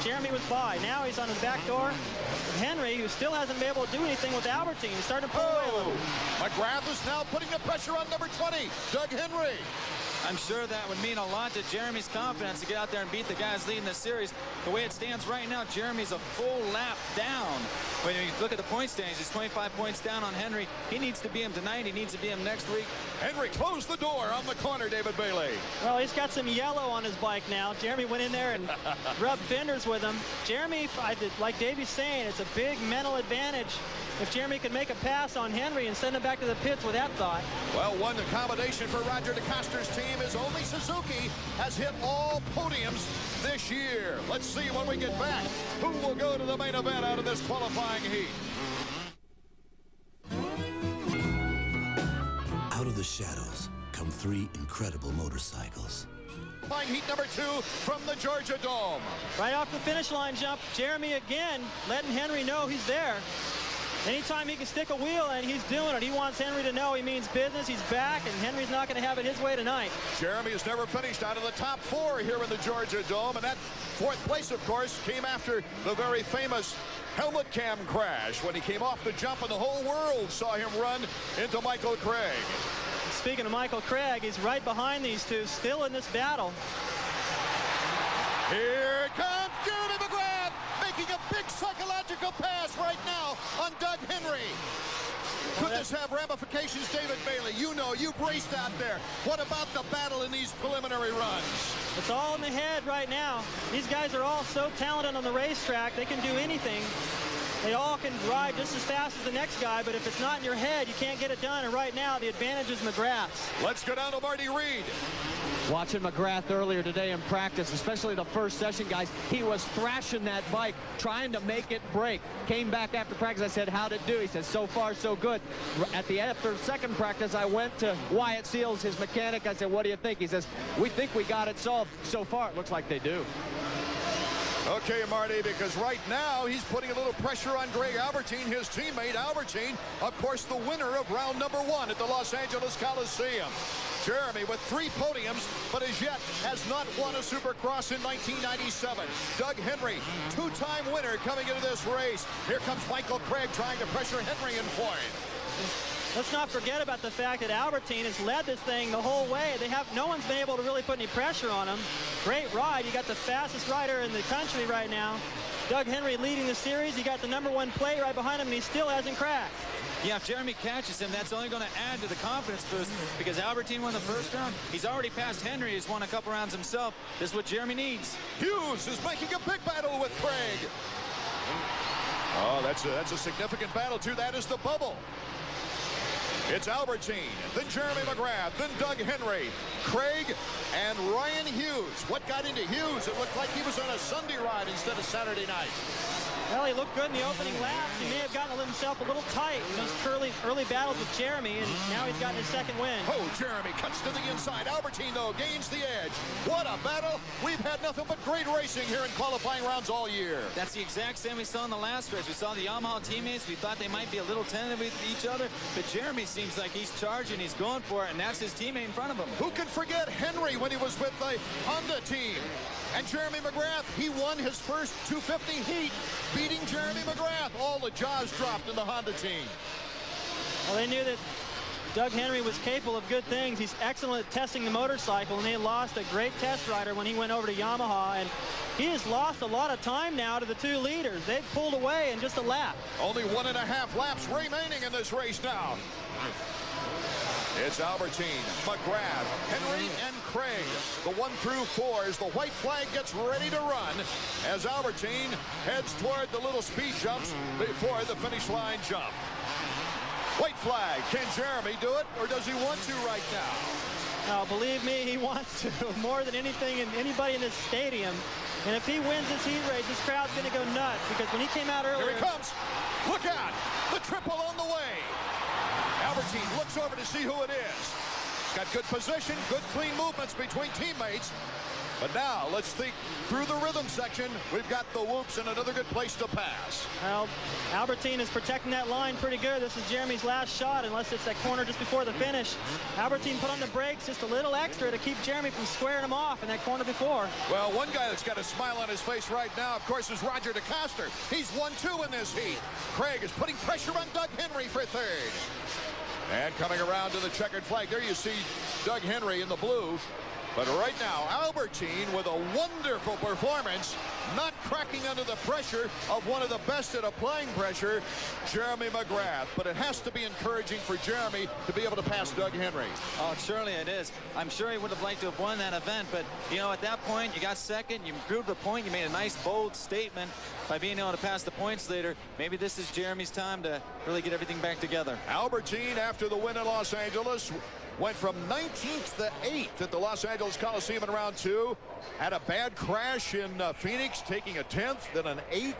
Jeremy was by. Now he's on his back door. Henry, who still hasn't been able to do anything with Albertine, is starting to pull away a little. McGrath is now putting the pressure on number 20, Doug Henry. I'm sure that would mean a lot to Jeremy's confidence to get out there and beat the guys leading the series. The way it stands right now, Jeremy's a full lap down. When you look at the point standings, he's 25 points down on Henry. He needs to beat him tonight. He needs to beat him next week. Henry closed the door on the corner, David Bailey. Well, he's got some yellow on his bike now. Jeremy went in there and rubbed fenders with him. Jeremy, like Davey's saying, it's a big mental advantage if Jeremy could make a pass on Henry and send him back to the pits with that thought. Well, one accommodation for Roger DeCoster's team is only Suzuki has hit all podiums this year. Let's see when we get back who will go to the main event out of this qualifying heat. Out of the shadows come three incredible motorcycles. Heat number 2 from the Georgia Dome. Right off the finish line jump, Jeremy again letting Henry know he's there. Anytime he can stick a wheel in, he's doing it. He wants Henry to know he means business. He's back, and Henry's not going to have it his way tonight. Jeremy has never finished out of the top 4 here in the Georgia Dome, and that 4th place, of course, came after the very famous helmet cam crash when he came off the jump, and the whole world saw him run into Michael Craig. Speaking of Michael Craig, he's right behind these two, still in this battle. Here comes Jeremy McGrath, making a big psychological pass right now on Doug Henry. Could this have ramifications, David Bailey? You know, you've raced out there. What about the battle in these preliminary runs? It's all in the head right now. These guys are all so talented on the racetrack. They can do anything. They all can ride just as fast as the next guy, but if it's not in your head, you can't get it done. And right now, the advantage is McGrath's. Let's go down to Marty Reed. Watching McGrath earlier today in practice, especially the first session, guys, he was thrashing that bike, trying to make it break. Came back after practice, I said, how'd it do? He says, so far, so good. After second practice, I went to Wyatt Seals, his mechanic. I said, what do you think? He says, we think we got it solved. So far, it looks like they do. Okay, Marty, because right now he's putting a little pressure on Greg Albertine, his teammate Albertine, of course, the winner of round number 1 at the Los Angeles Coliseum. Jeremy with 3 podiums, but as yet has not won a Supercross in 1997. Doug Henry, 2-time winner coming into this race. Here comes Michael Craig trying to pressure Henry in point. Let's not forget about the fact that Albertine has led this thing the whole way. No one's been able to really put any pressure on him. Great ride. You got the fastest rider in the country right now. Doug Henry leading the series. He got the #1 plate right behind him, and he still hasn't cracked. Yeah, if Jeremy catches him, that's only going to add to the confidence boost because Albertine won the first round. He's already passed Henry, who's won a couple rounds himself. This is what Jeremy needs. Hughes is making a big battle with Craig. Oh, that's a significant battle, too. That is the bubble. It's Albertine, then Jeremy McGrath, then Doug Henry, Craig, and Ryan Hughes. What got into Hughes? It looked like he was on a Sunday ride instead of Saturday night. Well, he looked good in the opening laps. He may have gotten himself a little tight in those early battles with Jeremy, and now he's gotten his second win. Oh, Jeremy cuts to the inside. Albertine, though, gains the edge. What a battle. We've had nothing but great racing here in qualifying rounds all year. That's the exact same we saw in the last race. We saw the Yamaha teammates. We thought they might be a little tentative with each other, but Jeremy seems like he's charging, he's going for it, and that's his teammate in front of him. Who can forget Henry when he was with the Honda team? And Jeremy McGrath, he won his first 250 heat, beating Jeremy McGrath. All the jaws dropped in the Honda team. Well, they knew that Doug Henry was capable of good things. He's excellent at testing the motorcycle, and they lost a great test rider when he went over to Yamaha, and he has lost a lot of time now to the 2 leaders. They've pulled away in just a lap. Only 1.5 laps remaining in this race now. It's Albertine, McGrath, Henry, and Craig. The 1 through 4s. The white flag gets ready to run as Albertine heads toward the little speed jumps before the finish line jump. White flag. Can Jeremy do it, or does he want to right now? No, believe me, he wants to more than anything and anybody in this stadium. And if he wins this heat race, this crowd's going to go nuts because when he came out earlier... Here he comes. Look out. The triple on the way. Albertine looks over to see who it is. Got good position, good clean movements between teammates. But now let's think through the rhythm section. We've got the whoops and another good place to pass. Well, Albertine is protecting that line pretty good. This is Jeremy's last shot, unless it's that corner just before the finish. Albertine put on the brakes just a little extra to keep Jeremy from squaring him off in that corner before. Well, one guy that's got a smile on his face right now, of course, is Roger DeCoster. He's 1-2 in this heat. Craig is putting pressure on Doug Henry for third. And coming around to the checkered flag, there you see Doug Henry in the blue. But right now, Albertine with a wonderful performance, not cracking under the pressure of one of the best at applying pressure, Jeremy McGrath. But it has to be encouraging for Jeremy to be able to pass Doug Henry. Oh, surely it is. I'm sure he would have liked to have won that event, but, you know, at that point, you got second, you improved the point, you made a nice, bold statement by being able to pass the points leader. Maybe this is Jeremy's time to really get everything back together. Albertine, after the win in Los Angeles, went from 19th to 8th at the Los Angeles Coliseum in round 2. Had a bad crash in Phoenix, taking a 10th, then an 8th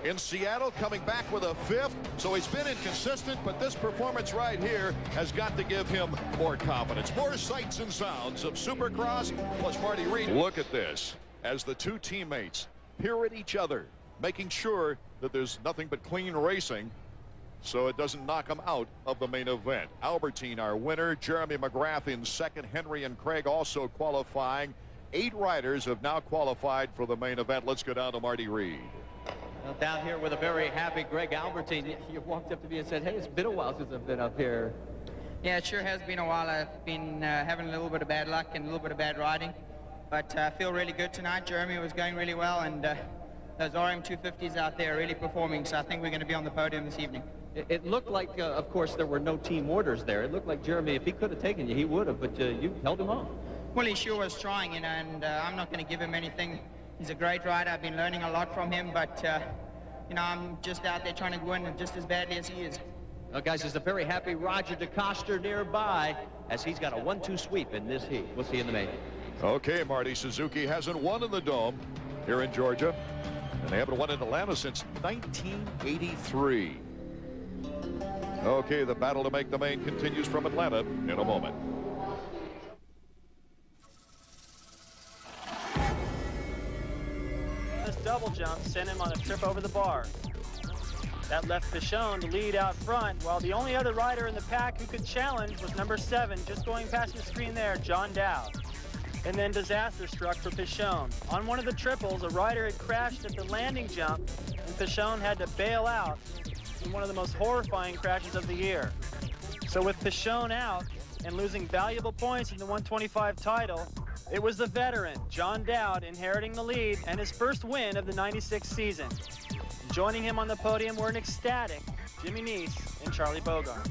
in Seattle, coming back with a 5th. So he's been inconsistent, but this performance right here has got to give him more confidence. More sights and sounds of Supercross plus Marty Reed. Look at this as the two teammates peer at each other, making sure that there's nothing but clean racing, so it doesn't knock them out of the main event. Albertine, our winner. Jeremy McGrath in second. Henry and Craig also qualifying. 8 riders have now qualified for the main event. Let's go down to Marty Reed. Well, down here with a very happy Greg Albertine. You walked up to me and said, hey, it's been a while since I've been up here. Yeah, it sure has been a while. I've been having a little bit of bad luck and a little bit of bad riding. But I feel really good tonight. Jeremy was going really well, and those RM250s out there are really performing, so I think we're going to be on the podium this evening. It looked like, of course, there were no team orders there. It looked like Jeremy, if he could have taken you, he would have, but you held him off. Well, he sure was trying, you know, and I'm not going to give him anything. He's a great rider. I've been learning a lot from him, but, you know, I'm just out there trying to win just as badly as he is. Well, guys, there's a very happy Roger DeCoster nearby as he's got a 1-2 sweep in this heat. We'll see you in the main. Okay, Marty, Suzuki hasn't won in the Dome here in Georgia, and they haven't won in Atlanta since 1983. Okay, the battle to make the main continues from Atlanta in a moment. This double jump sent him on a trip over the bar. That left Pichon to lead out front, while the only other rider in the pack who could challenge was number 7, just going past your screen there, John Dowd. And then disaster struck for Pichon. On one of the triples, a rider had crashed at the landing jump, and Pichon had to bail out in one of the most horrifying crashes of the year. So with Pichon out and losing valuable points in the 125 title, it was the veteran, John Dowd, inheriting the lead and his first win of the 96 season. Joining him on the podium were an ecstatic Jimmy Neese and Charlie Bogart.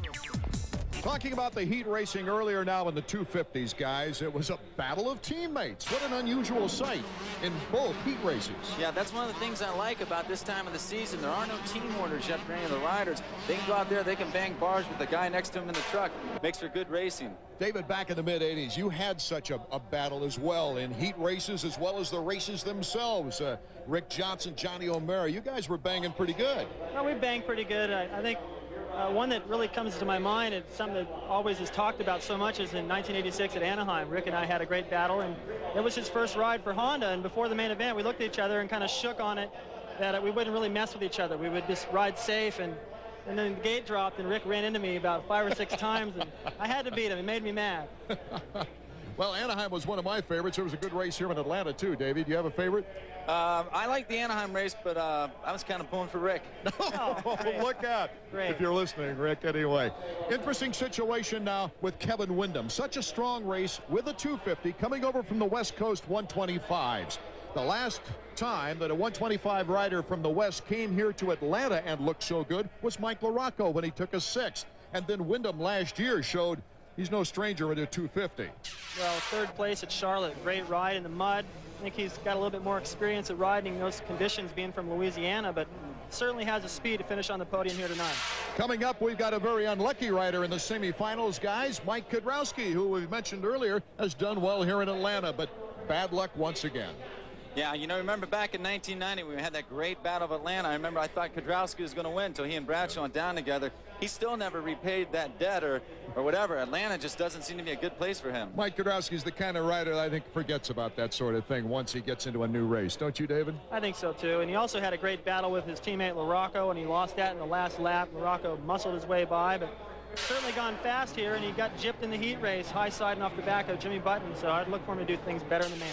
Talking about the heat racing earlier now in the 250s, guys, it was a battle of teammates. What an unusual sight in both heat races. Yeah, that's one of the things I like about this time of the season. There are no team orders yet for any of the riders. They can go out there, they can bang bars with the guy next to them in the truck. Makes for good racing. David, back in the mid-'80s, you had such a battle as well in heat races as well as the races themselves. Rick Johnson, Johnny O'Mara, you guys were banging pretty good. Well, we banged pretty good. I think one that really comes to my mind, and something that always is talked about so much, is in 1986 at Anaheim. Rick and I had a great battle, and it was his first ride for Honda, and before the main event, we looked at each other and kind of shook on it that we wouldn't really mess with each other. We would just ride safe, and then the gate dropped, and Rick ran into me about 5 or 6 times, and I had to beat him. It made me mad. Well, Anaheim was one of my favorites. There was a good race here in Atlanta, too. David, do you have a favorite? I like the Anaheim race, but I was kind of pulling for Rick. Oh, look out. Great. If you're listening, Rick, anyway. Interesting situation now with Kevin Windham. Such a strong race with a 250 coming over from the West Coast 125s. The last time that a 125 rider from the West came here to Atlanta and looked so good was Mike LaRocco when he took a 6th. And then Windham last year showed he's no stranger at a 250. Well, 3rd place at Charlotte, great ride in the mud. I think he's got a little bit more experience at riding in those conditions, being from Louisiana, but certainly has the speed to finish on the podium here tonight. Coming up, we've got a very unlucky rider in the semifinals, guys. Mike Kudrowski, who we mentioned earlier, has done well here in Atlanta, but bad luck once again. Yeah, you know, remember back in 1990 when we had that great Battle of Atlanta, I thought Kudrowski was going to win until he and Bradshaw went down together. He still never repaid that debt or whatever. Atlanta just doesn't seem to be a good place for him. Mike Kudrowski's the kind of rider that I think forgets about that sort of thing once he gets into a new race. Don't you, David? I think so, too. And he also had a great battle with his teammate LaRocco, and he lost that in the last lap. LaRocco muscled his way by, but certainly gone fast here, and he got gypped in the heat race, high side and off the back of Jimmy Button. So I'd look for him to do things better in the main.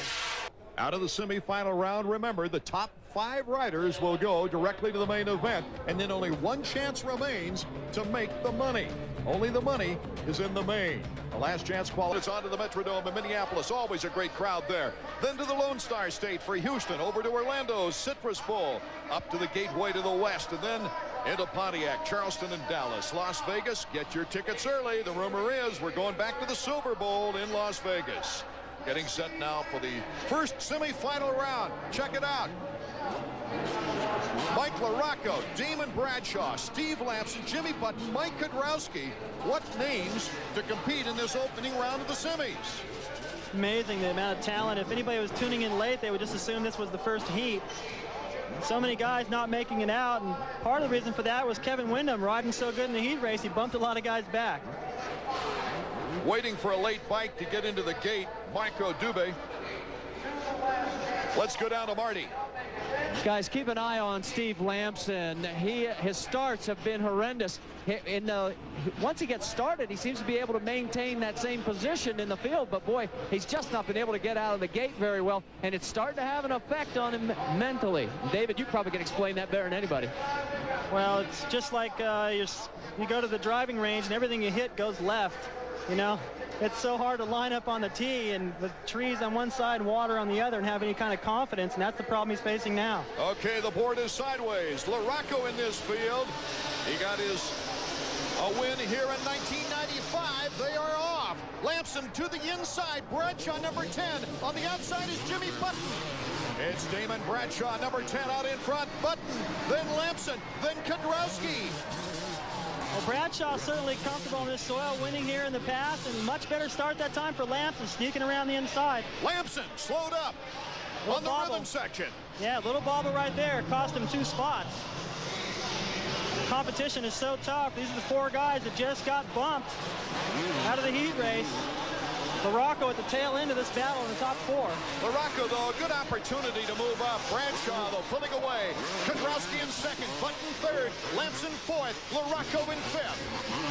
Out of the semifinal round, remember, the top 5 riders will go directly to the main event, and then only one chance remains to make the money. Only the money is in the main. The last chance quality. It's on to the Metrodome in Minneapolis. Always a great crowd there. Then to the Lone Star State for Houston. Over to Orlando's Citrus Bowl. Up to the Gateway to the west. And then into Pontiac, Charleston, and Dallas. Las Vegas, get your tickets early. The rumor is we're going back to the Super Bowl in Las Vegas. Getting set now for the first semifinal round. Check it out. Mike LaRocco, Damon Bradshaw, Steve Lamson, Jimmy Button, Mike Kudrowski. What names to compete in this opening round of the semis? Amazing, the amount of talent. If anybody was tuning in late, they would just assume this was the first heat. So many guys not making it out, and part of the reason for that was Kevin Windham riding so good in the heat race. He bumped a lot of guys back. Waiting for a late bike to get into the gate, Marco Dubé. Let's go down to Marty. Guys, keep an eye on Steve Lamson. His starts have been horrendous. Once he gets started, he seems to be able to maintain that same position in the field, but boy, he's just not been able to get out of the gate very well, and it's starting to have an effect on him mentally. David, you probably can explain that better than anybody. Well, it's just like you go to the driving range and everything you hit goes left. You know, it's so hard to line up on the tee and the trees on one side and water on the other and have any kind of confidence, and that's the problem he's facing now. Okay, the board is sideways. LaRocco in this field. He got his win here in 1995. They are off. Lamson to the inside. Bradshaw, number 10. On the outside is Jimmy Button. It's Damon Bradshaw, number 10, out in front. Button, then Lamson, then Kudrowski. Well, Bradshaw certainly comfortable in this soil, winning here in the past, and much better start that time for Lamson, sneaking around the inside. Lamson slowed up on the rhythm section. Yeah, little bobble right there. Cost him 2 spots. The competition is so tough. These are the 4 guys that just got bumped out of the heat race. LaRocco at the tail end of this battle in the top 4. LaRocco, though, a good opportunity to move up. Bradshaw, though, pulling away. Kudrowski in second, Button third, Lamson fourth, LaRocco in fifth.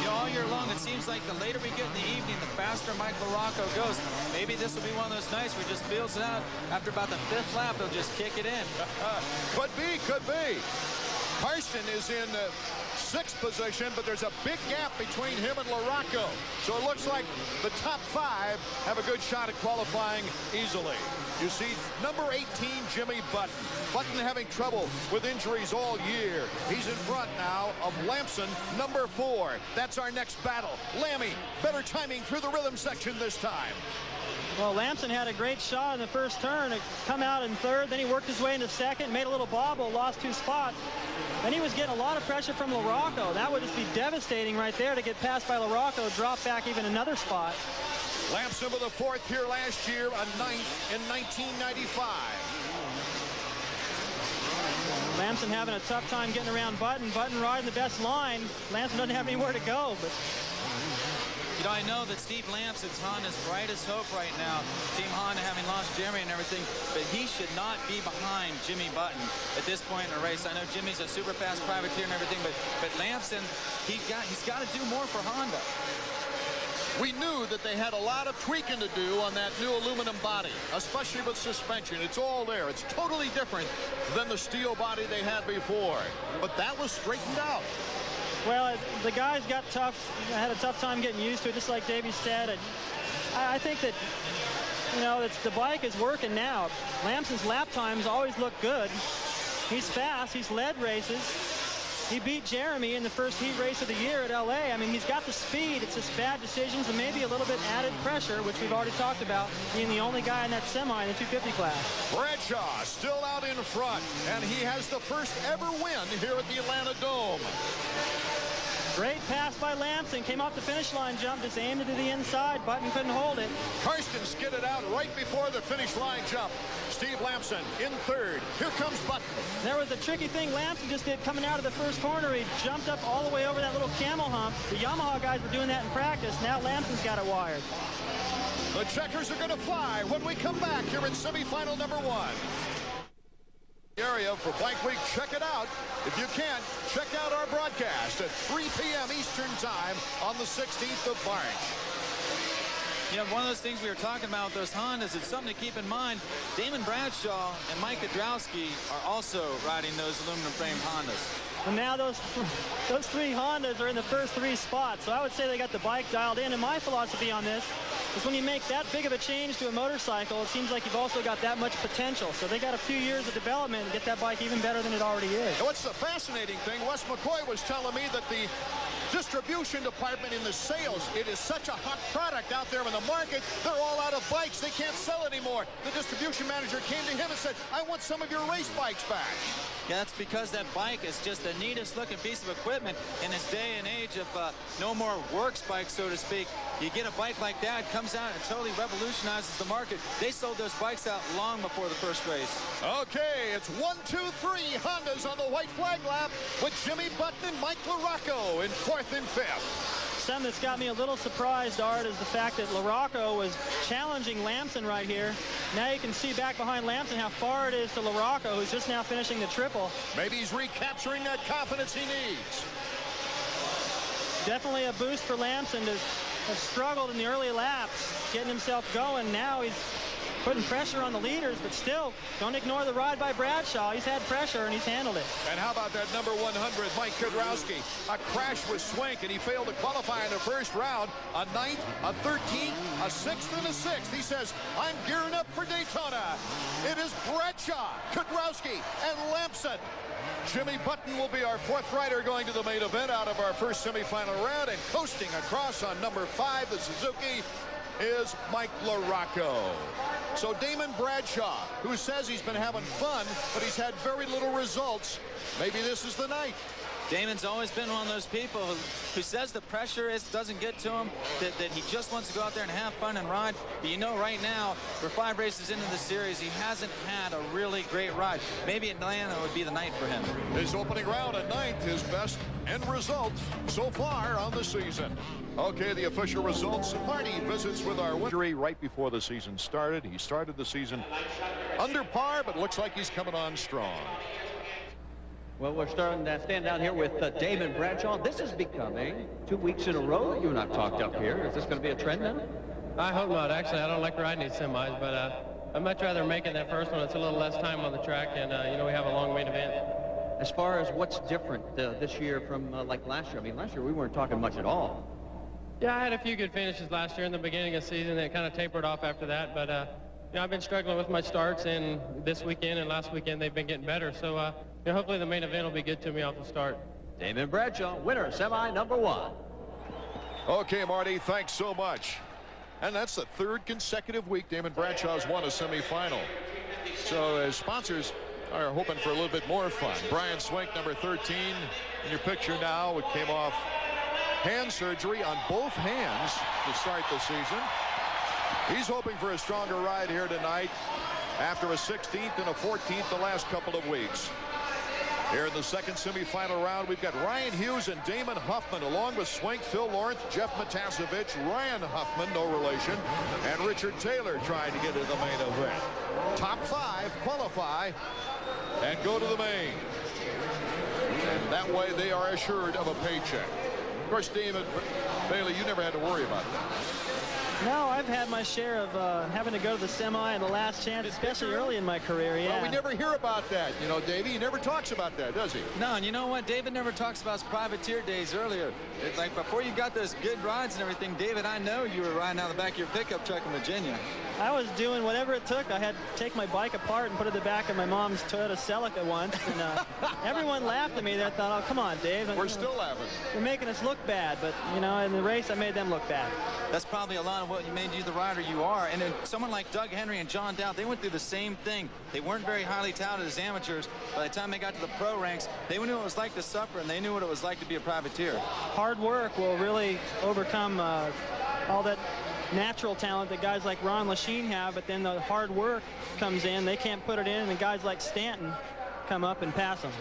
You know, all year long, it seems like the later we get in the evening, the faster Mike LaRocco goes. Maybe this will be one of those nights where he just feels it out. After about the 5th lap, he'll just kick it in. Could be, could be. Karsten is in 6th position, but there's a big gap between him and LaRocco. So it looks like the top 5 have a good shot at qualifying easily. You see number 18, Jimmy Button. Button having trouble with injuries all year. He's in front now of Lamson, number 4. That's our next battle. Lammy, better timing through the rhythm section this time. Well, Lamson had a great shot in the first turn. It come out in 3rd, then he worked his way into 2nd, made a little bobble, lost 2 spots. Then he was getting a lot of pressure from LaRocco. That would just be devastating right there to get passed by LaRocco, drop back even another spot. Lamson with a 4th here last year, a 9th in 1995. Lamson having a tough time getting around Button. Button riding the best line. Lamson doesn't have anywhere to go, but You know, I know that Steve Lamson's Honda's brightest hope right now. Team Honda having lost Jeremy and everything, but he should not be behind Jimmy Button at this point in the race. I know Jimmy's a super fast privateer and everything, but Lamson, he's got to do more for Honda. We knew that they had a lot of tweaking to do on that new aluminum body, especially with suspension. It's all there. It's totally different than the steel body they had before. But that was straightened out. well, the guys got tough. Had a tough time getting used to it, just like Davey said. And I think that, you know, the bike is working now. Lamson's lap times always look good. He's fast. He's led races. He beat Jeremy in the first heat race of the year at LA. I mean, he's got the speed. It's just bad decisions and maybe a little bit added pressure, which we've already talked about, being the only guy in that semi in the 250 class. Bradshaw still out in front, and he has the first ever win here at the Atlanta Dome. Great pass by Lamson. Came off the finish line jump, just aimed it to the inside. Button couldn't hold it. Karsten skidded out right before the finish line jump. Steve Lamson in third. Here comes Button. There was a tricky thing Lamson just did coming out of the first corner. He jumped up all the way over that little camel hump. The Yamaha guys were doing that in practice. Now Lamson's got it wired. The checkers are going to fly when we come back here in semifinal number 1. Area for Blank Week. Check it out. If you can, check out our broadcast at 3 p.m. Eastern Time on the 16th of March. You know, one of those things we were talking about with those Hondas, it's something to keep in mind. Damon Bradshaw and Mike Kudrowski are also riding those aluminum frame Hondas. And now those 3 Hondas are in the first 3 spots. So I would say they got the bike dialed in. And my philosophy on this is when you make that big of a change to a motorcycle, it seems like you've also got that much potential. So they got a few years of development and get that bike even better than it already is. And what's the fascinating thing, Wes McCoy was telling me that the distribution department in the sales, it is such a hot product out there in the market, they're all out of bikes. They can't sell anymore. The distribution manager came to him and said, I want some of your race bikes back. Yeah, that's because that bike is just the neatest looking piece of equipment in this day and age of no more works bikes, so to speak. You get a bike like that, comes out and totally revolutionizes the market. They sold those bikes out long before the first race. Okay, it's 1, 2, 3 Hondas on the white flag lap with Jimmy Button and Mike LaRocco in 4th and 5th. Something that's got me a little surprised, Art, is the fact that LaRocco was challenging Lamson right here. Now you can see back behind Lamson how far it is to LaRocco, who's just now finishing the triple. Maybe he's recapturing that confidence he needs. Definitely a boost for Lamson to have struggled in the early laps, getting himself going. Now he's putting pressure on the leaders, but still, don't ignore the ride by Bradshaw. He's had pressure, and he's handled it. And how about that number 100, Mike Kudrowski? A crash with Swank, and he failed to qualify in the first round. A 9th, a 13th, a 6th, and a 6th. He says, I'm gearing up for Daytona. It is Bradshaw, Kudrowski, and Lamson. Jimmy Button will be our 4th rider going to the main event out of our first semifinal round, and coasting across on number 5, the Suzuki, is Mike LaRocco. So Damon Bradshaw, who says he's been having fun, but he's had very little results. Maybe this is the night. Damon's always been one of those people who says the pressure doesn't get to him, that he just wants to go out there and have fun and ride. But you know right now, for 5 races into the series, he hasn't had a really great ride. Maybe Atlanta would be the night for him. His opening round at 9th, his best end result so far on the season. Okay, the official results. Marty visits with our injury right before the season started. He started the season under par, but looks like he's coming on strong. Well, we're starting to stand down here with Damon Bradshaw. This is becoming 2 weeks in a row that you and I've talked up here. Is this going to be a trend now? I hope not. Actually, I don't like riding these semis, but I'd much rather make it that first one. It's a little less time on the track, and, you know, we have a long main event. As far as what's different this year from like last year, I mean, last year we weren't talking much at all. Yeah, I had a few good finishes last year in the beginning of the season. It kind of tapered off after that, but, you know, I've been struggling with my starts, and this weekend and last weekend they've been getting better. So, you know, hopefully the main event will be good to me off the start. Damon Bradshaw, winner, semi number 1. Okay, Marty, thanks so much. And that's the 3rd consecutive week Damon Bradshaw's won a semifinal. So as sponsors are hoping for a little bit more fun. Brian Swank, number 13, in your picture now. It came off hand surgery on both hands to start the season. He's hoping for a stronger ride here tonight after a 16th and a 14th the last couple of weeks. Here in the 2nd semifinal round, we've got Ryan Hughes and Damon Huffman, along with Swank, Phil Lawrence, Jeff Matasevich, Ryan Huffman, no relation, and Richard Taylor trying to get to the main event. Top 5 qualify and go to the main. And that way they are assured of a paycheck. Of course, David Bailey, you never had to worry about that. No, I've had my share of having to go to the semi and the last chance, especially early in my career, yeah. Well, we never hear about that, you know, Davey. He never talks about that, does he? No, and you know what? David never talks about his privateer days earlier. It's like before you got those good rides and everything, David, I know you were riding out of the back of your pickup truck in Virginia. I was doing whatever it took. I had to take my bike apart and put it in the back of my mom's Toyota Celica once. And everyone laughed at me there. I thought, oh, come on, Dave. We're still laughing. You're making us look bad. But, you know, in the race, I made them look bad. That's probably a lot of of what made you the rider you are. And then someone like Doug Henry and John Dowd, they went through the same thing. They weren't very highly touted as amateurs. By the time they got to the pro ranks, they knew what it was like to suffer, and they knew what it was like to be a privateer. Hard work will really overcome all that natural talent that guys like Ron Lachine have, but then the hard work comes in. They can't put it in, and guys like Stanton come up and pass them.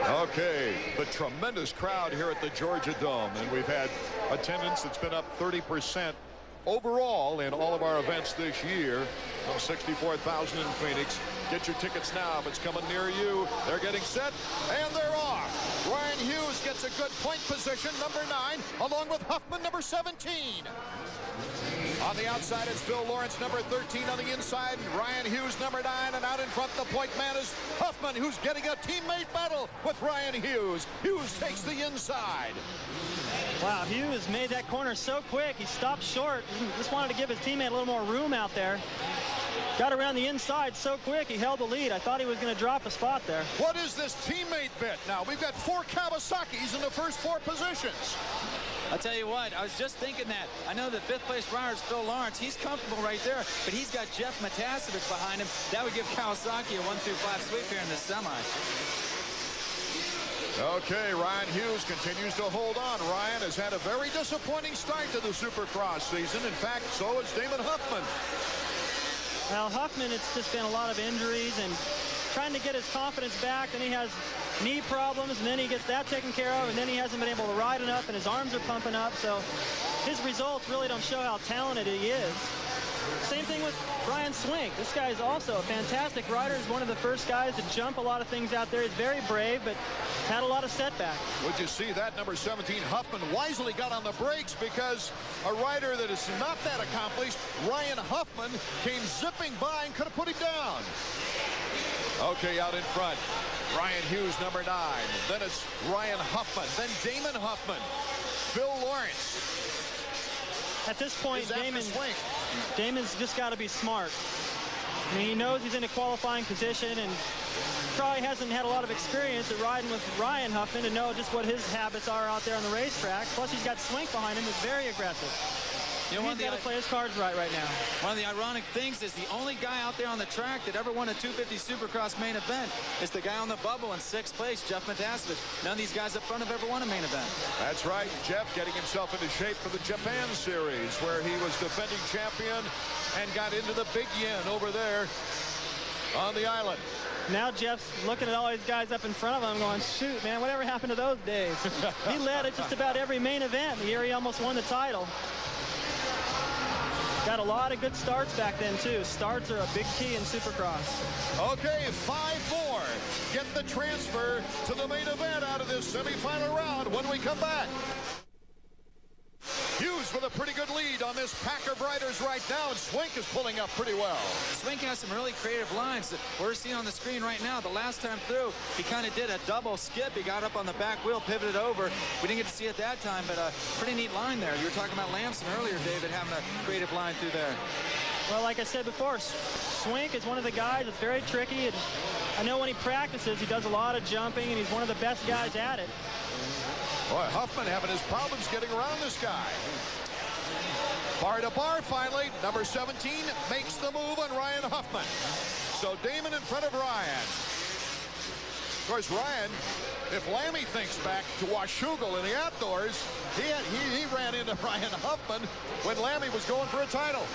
Okay, the tremendous crowd here at the Georgia Dome, and we've had attendance that's been up 30% overall in all of our events this year. 64,000 in Phoenix. Get your tickets now if it's coming near you. They're getting set, and they're off. Ryan Hughes gets a good point position, number 9, along with Huffman, number 17. On the outside, it's Phil Lawrence, number 13 on the inside. Ryan Hughes, number 9, and out in front, the point man is Huffman, who's getting a teammate battle with Ryan Hughes. Hughes takes the inside. Wow, Hughes made that corner so quick. He stopped short. Just wanted to give his teammate a little more room out there. Got around the inside so quick, he held the lead. I thought he was going to drop a spot there. What is this teammate bit now? We've got 4 Kawasaki's in the first 4 positions. I'll tell you what, I was just thinking that. I know the 5th place rider is Phil Lawrence. He's comfortable right there, but he's got Jeff Matasevich behind him. That would give Kawasaki a 1-2-5 sweep here in the semi. Okay, Ryan Hughes continues to hold on. Ryan has had a very disappointing start to the Supercross season. In fact, so has Damon Huffman. Well, Huffman, it's just been a lot of injuries and trying to get his confidence back. Then he has knee problems, and then he gets that taken care of, and then he hasn't been able to ride enough, and his arms are pumping up. So his results really don't show how talented he is. Same thing with Brian Swink. This guy is also a fantastic rider. He's one of the first guys to jump a lot of things out there. He's very brave, but had a lot of setbacks. Would you see that? Number 17, Huffman, wisely got on the brakes because a rider that is not that accomplished, Ryan Huffman, came zipping by and could have put him down. Okay, out in front, Ryan Hughes, number 9. Then it's Ryan Huffman. Then Damon Huffman. Phil Lawrence. At this point, Damon's just got to be smart. I mean, he knows he's in a qualifying position and probably hasn't had a lot of experience at riding with Ryan Huffman to know just what his habits are out there on the racetrack. Plus, he's got Swink behind him, who's very aggressive. You know, he's got to play his cards right now. One of the ironic things is the only guy out there on the track that ever won a 250 Supercross main event is the guy on the bubble in 6th place, Jeff Matasevich. None of these guys up front have ever won a main event. That's right. Jeff getting himself into shape for the Japan Series, where he was defending champion and got into the big yen over there on the island. Now Jeff's looking at all these guys up in front of him going, shoot, man, whatever happened to those days? He led at just about every main event the year he almost won the title. Got a lot of good starts back then, too. Starts are a big key in Supercross. Okay, 5 more. Get the transfer to the main event out of this semifinal round when we come back. Hughes with a pretty good lead on this pack of riders right now, and Swink is pulling up pretty well. Swink has some really creative lines that we're seeing on the screen right now. The last time through, he kind of did a double skip. He got up on the back wheel, pivoted over. We didn't get to see it that time, but a pretty neat line there. You were talking about Lamson earlier, David, having a creative line through there. Well, like I said before, Swink is one of the guys that's very tricky, and I know when he practices, he does a lot of jumping, and he's one of the best guys at it. Boy, Huffman having his problems getting around this guy. Bar to bar finally. Number 17 makes the move on Ryan Huffman. So Damon in front of Ryan. Of course, Ryan, if Lammy thinks back to Washougal in the outdoors, he ran into Ryan Huffman when Lammy was going for a title.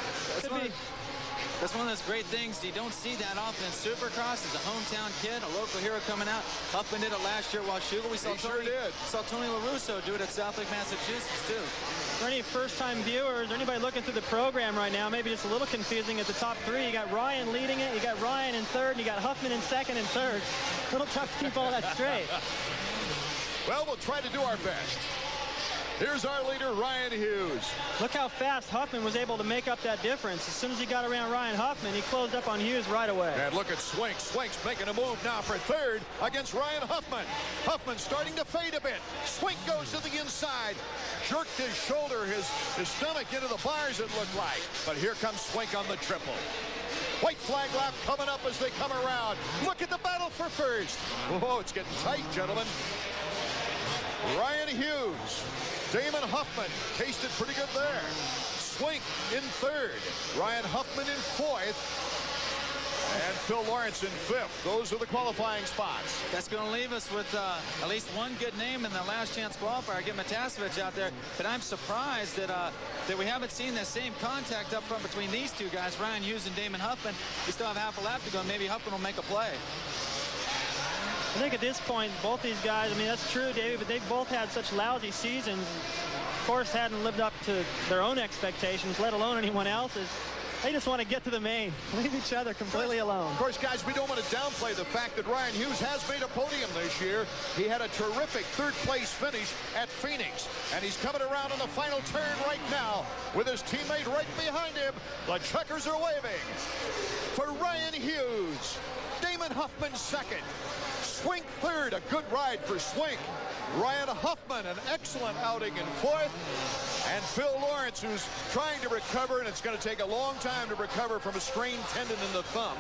That's one of those great things you don't see that often in Supercross. As a hometown kid, a local hero coming out. Huffman did it last year while Washougal. We saw Tony LaRusso do it at South Lake, Massachusetts, too. For any first-time viewers, or anybody looking through the program right now, maybe just a little confusing at the top 3. You got Ryan leading it, you got Ryan in 3rd, and you got Huffman in 2nd and 3rd. A little tough to keep all that straight. Well, we'll try to do our best. Here's our leader, Ryan Hughes. Look how fast Huffman was able to make up that difference. As soon as he got around Ryan Huffman, he closed up on Hughes right away. And look at Swink. Swink's making a move now for 3rd against Ryan Huffman. Huffman starting to fade a bit. Swink goes to the inside. Jerked his shoulder, his stomach into the bars, it looked like. But here comes Swink on the triple. White flag lap coming up as they come around. Look at the battle for 1st. Whoa, it's getting tight, gentlemen. Ryan Hughes. Damon Huffman tasted pretty good there. Swink in third. Ryan Huffman in fourth. And Phil Lawrence in fifth. Those are the qualifying spots. That's going to leave us with at least one good name in the last chance qualifier. Get Matasevich out there. But I'm surprised that that we haven't seen the same contact up front between these two guys, Ryan Hughes and Damon Huffman. We still have half a lap to go. Maybe Huffman will make a play. I think at this point, both these guys, I mean, that's true, David, but they've both had such lousy seasons. Of course, hadn't lived up to their own expectations, let alone anyone else's. They just want to get to the main, leave each other completely alone. Of course, guys, we don't want to downplay the fact that Ryan Hughes has made a podium this year. He had a terrific third-place finish at Phoenix, and he's coming around on the final turn right now with his teammate right behind him. The checkers are waving. For Ryan Hughes, Damon Huffman second. Swink third, a good ride for Swink. Ryan Huffman, an excellent outing in fourth. And Phil Lawrence, who's trying to recover, and it's going to take a long time to recover from a sprained tendon in the thumb.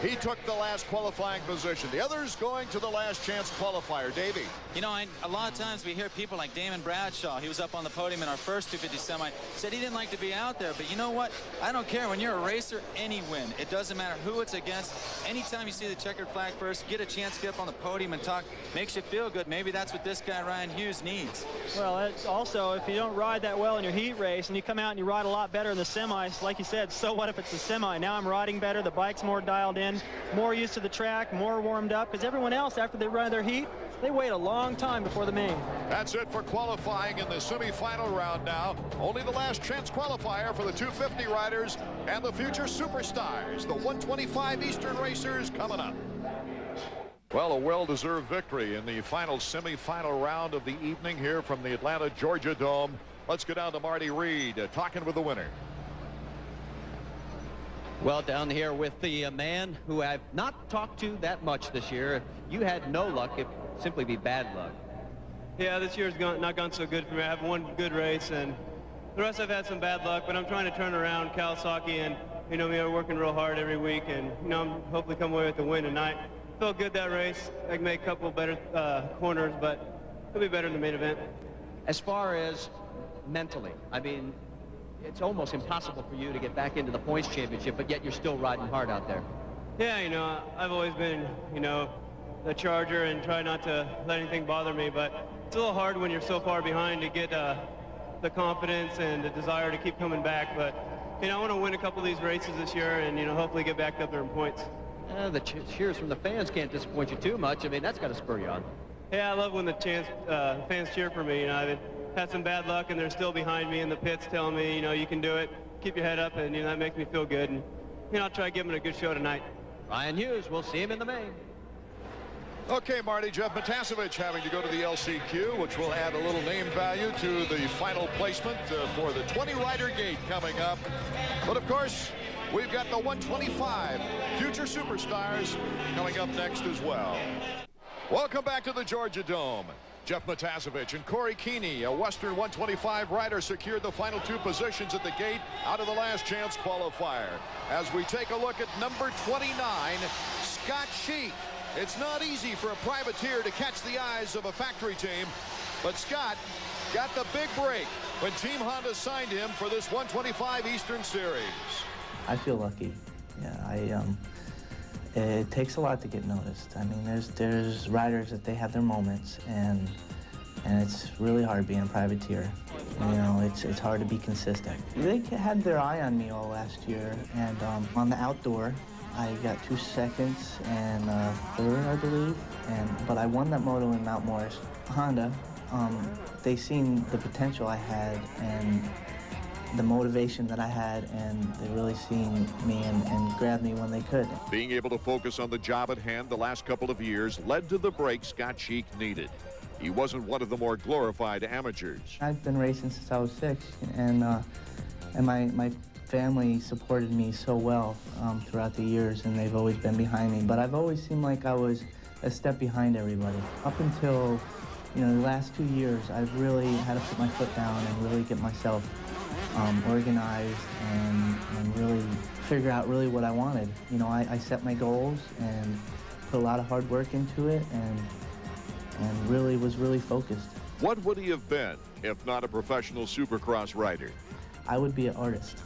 He took the last qualifying position. The others going to the last chance qualifier. Davey. You know, a lot of times we hear people like Damon Bradshaw. He was up on the podium in our first 250 semi. Said he didn't like to be out there. But you know what? I don't care. When you're a racer, any win. It doesn't matter who it's against. Anytime you see the checkered flag first, get a chance to get up on the podium and talk. Makes you feel good. Maybe that's what this guy, Ryan Hughes, needs. Well, it's also, if you don't ride that well in your heat race and you come out and you ride a lot better in the semis, like you said, so what if it's a semi? Now I'm riding better. The bike's more dialed in, more used to the track, more warmed up, because everyone else, after they run their heat, they wait a long time before the main. That's it for qualifying in the semifinal round now. Only the last chance qualifier for the 250 riders and the future superstars, the 125 Eastern racers, coming up. Well, a well-deserved victory in the final semifinal round of the evening here from the Atlanta, Georgia Dome. Let's go down to Marty Reed talking with the winner. Well, down here with the man who I've not talked to that much this year. If you had no luck, it'd simply be bad luck. Yeah, this year's not gone so good for me. I have one good race, and the rest I've had some bad luck, but I'm trying to turn around Kawasaki, and, you know, we're working real hard every week, and, you know, I'm hopefully come away with the win tonight. Felt good that race. I can make a couple better corners, but it'll be better in the main event. As far as mentally, I mean, it's almost impossible for you to get back into the points championship, but yet you're still riding hard out there. Yeah, you know, I've always been, you know, the charger and try not to let anything bother me, but it's a little hard when you're so far behind to get the confidence and the desire to keep coming back. But, you know, I want to win a couple of these races this year and, you know, hopefully get back up there in points. The cheers from the fans can't disappoint you too much. I mean, that's got to spur you on. Yeah, I love when the fans cheer for me. You know, I've had some bad luck, and they're still behind me in the pits telling me, you know, you can do it, keep your head up, and, you know, that makes me feel good. And, you know, I'll try to give him a good show tonight. Ryan Hughes, we'll see him in the main. Okay, Marty, Jeff Matasevich having to go to the LCQ, which will add a little name value to the final placement for the 20-rider gate coming up. But, of course, we've got the 125 future superstars coming up next as well. Welcome back to the Georgia Dome. Jeff Matasevich and Corey Keeney, a Western 125 rider, secured the final two positions at the gate out of the last chance qualifier. As we take a look at number 29, Scott Sheik. It's not easy for a privateer to catch the eyes of a factory team, but Scott got the big break when Team Honda signed him for this 125 Eastern Series. I feel lucky. Yeah, it takes a lot to get noticed. I mean, there's riders that they have their moments, and it's really hard being a privateer. You know, it's hard to be consistent. They had their eye on me all last year, and on the outdoor, I got 2 seconds and third, I believe. But I won that moto in Mount Morris. Honda, they seen the potential I had and the motivation that I had, and they really seen me and grabbed me when they could. Being able to focus on the job at hand the last couple of years led to the break Scott Sheik needed. He wasn't one of the more glorified amateurs. I've been racing since I was 6, and my family supported me so well throughout the years, and they've always been behind me. But I've always seemed like I was a step behind everybody. Up until, you know, the last 2 years, I've really had to put my foot down and really get myself organized and really figure out really what I wanted. You know, I set my goals and put a lot of hard work into it, and really was focused. What would he have been if not a professional Supercross rider? I would be an artist,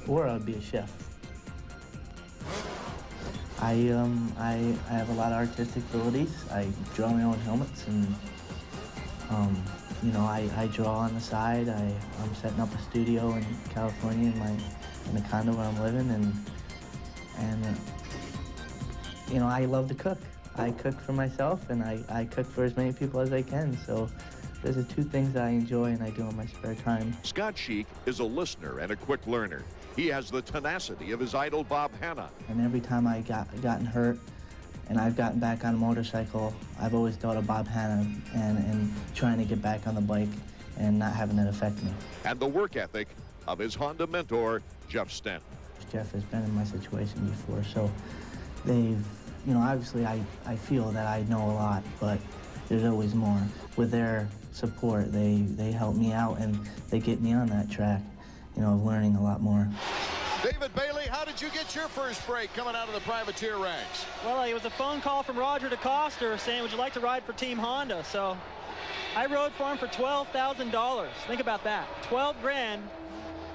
or I would be a chef. I have a lot of artistic abilities. I draw my own helmets, and you know, I draw on the side. I'm setting up a studio in California in the condo where I'm living, and you know, I love to cook. I cook for myself, and I cook for as many people as I can. So those are two things that I enjoy and I do in my spare time. Scott Sheik is a listener and a quick learner. He has the tenacity of his idol, Bob Hanna. And every time I gotten hurt and I've gotten back on a motorcycle, I've always thought of Bob Hanna and trying to get back on the bike and not having it affect me. And the work ethic of his Honda mentor, Jeff Stenton. Jeff has been in my situation before, so they've, you know, obviously I feel that I know a lot, but there's always more. With their support, they help me out and they get me on that track, you know, of learning a lot more. David Bailey, how did you get your first break coming out of the privateer ranks? Well, it was a phone call from Roger DeCoster saying, would you like to ride for Team Honda? So I rode for him for $12,000. Think about that, 12 grand.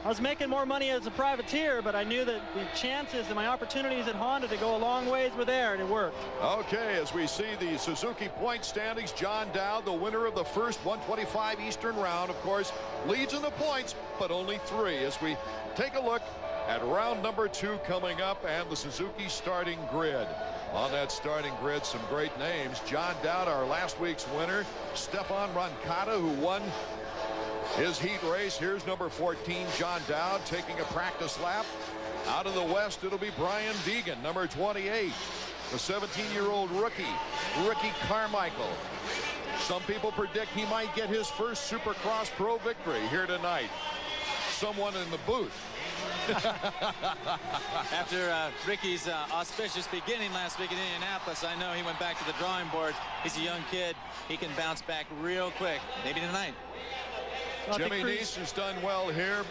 I was making more money as a privateer, but I knew that the chances and my opportunities at Honda to go a long ways were there, and it worked. Okay, as we see the Suzuki point standings, John Dowd, the winner of the first 125 Eastern round, of course, leads in the points, but only 3 as we take a look at round number 2 coming up and the Suzuki starting grid. On that starting grid, some great names. John Dowd, our last week's winner. Stefan Roncada, who won his heat race. Here's number 14, John Dowd, taking a practice lap. Out of the West, it'll be Brian Deegan, number 28. The 17-year-old rookie, Ricky Carmichael. Some people predict he might get his first Supercross Pro victory here tonight. Someone in the booth. After Ricky's auspicious beginning last week in Indianapolis, I know he went back to the drawing board. He's a young kid. He can bounce back real quick, maybe tonight. Jimmy Neese has done well here.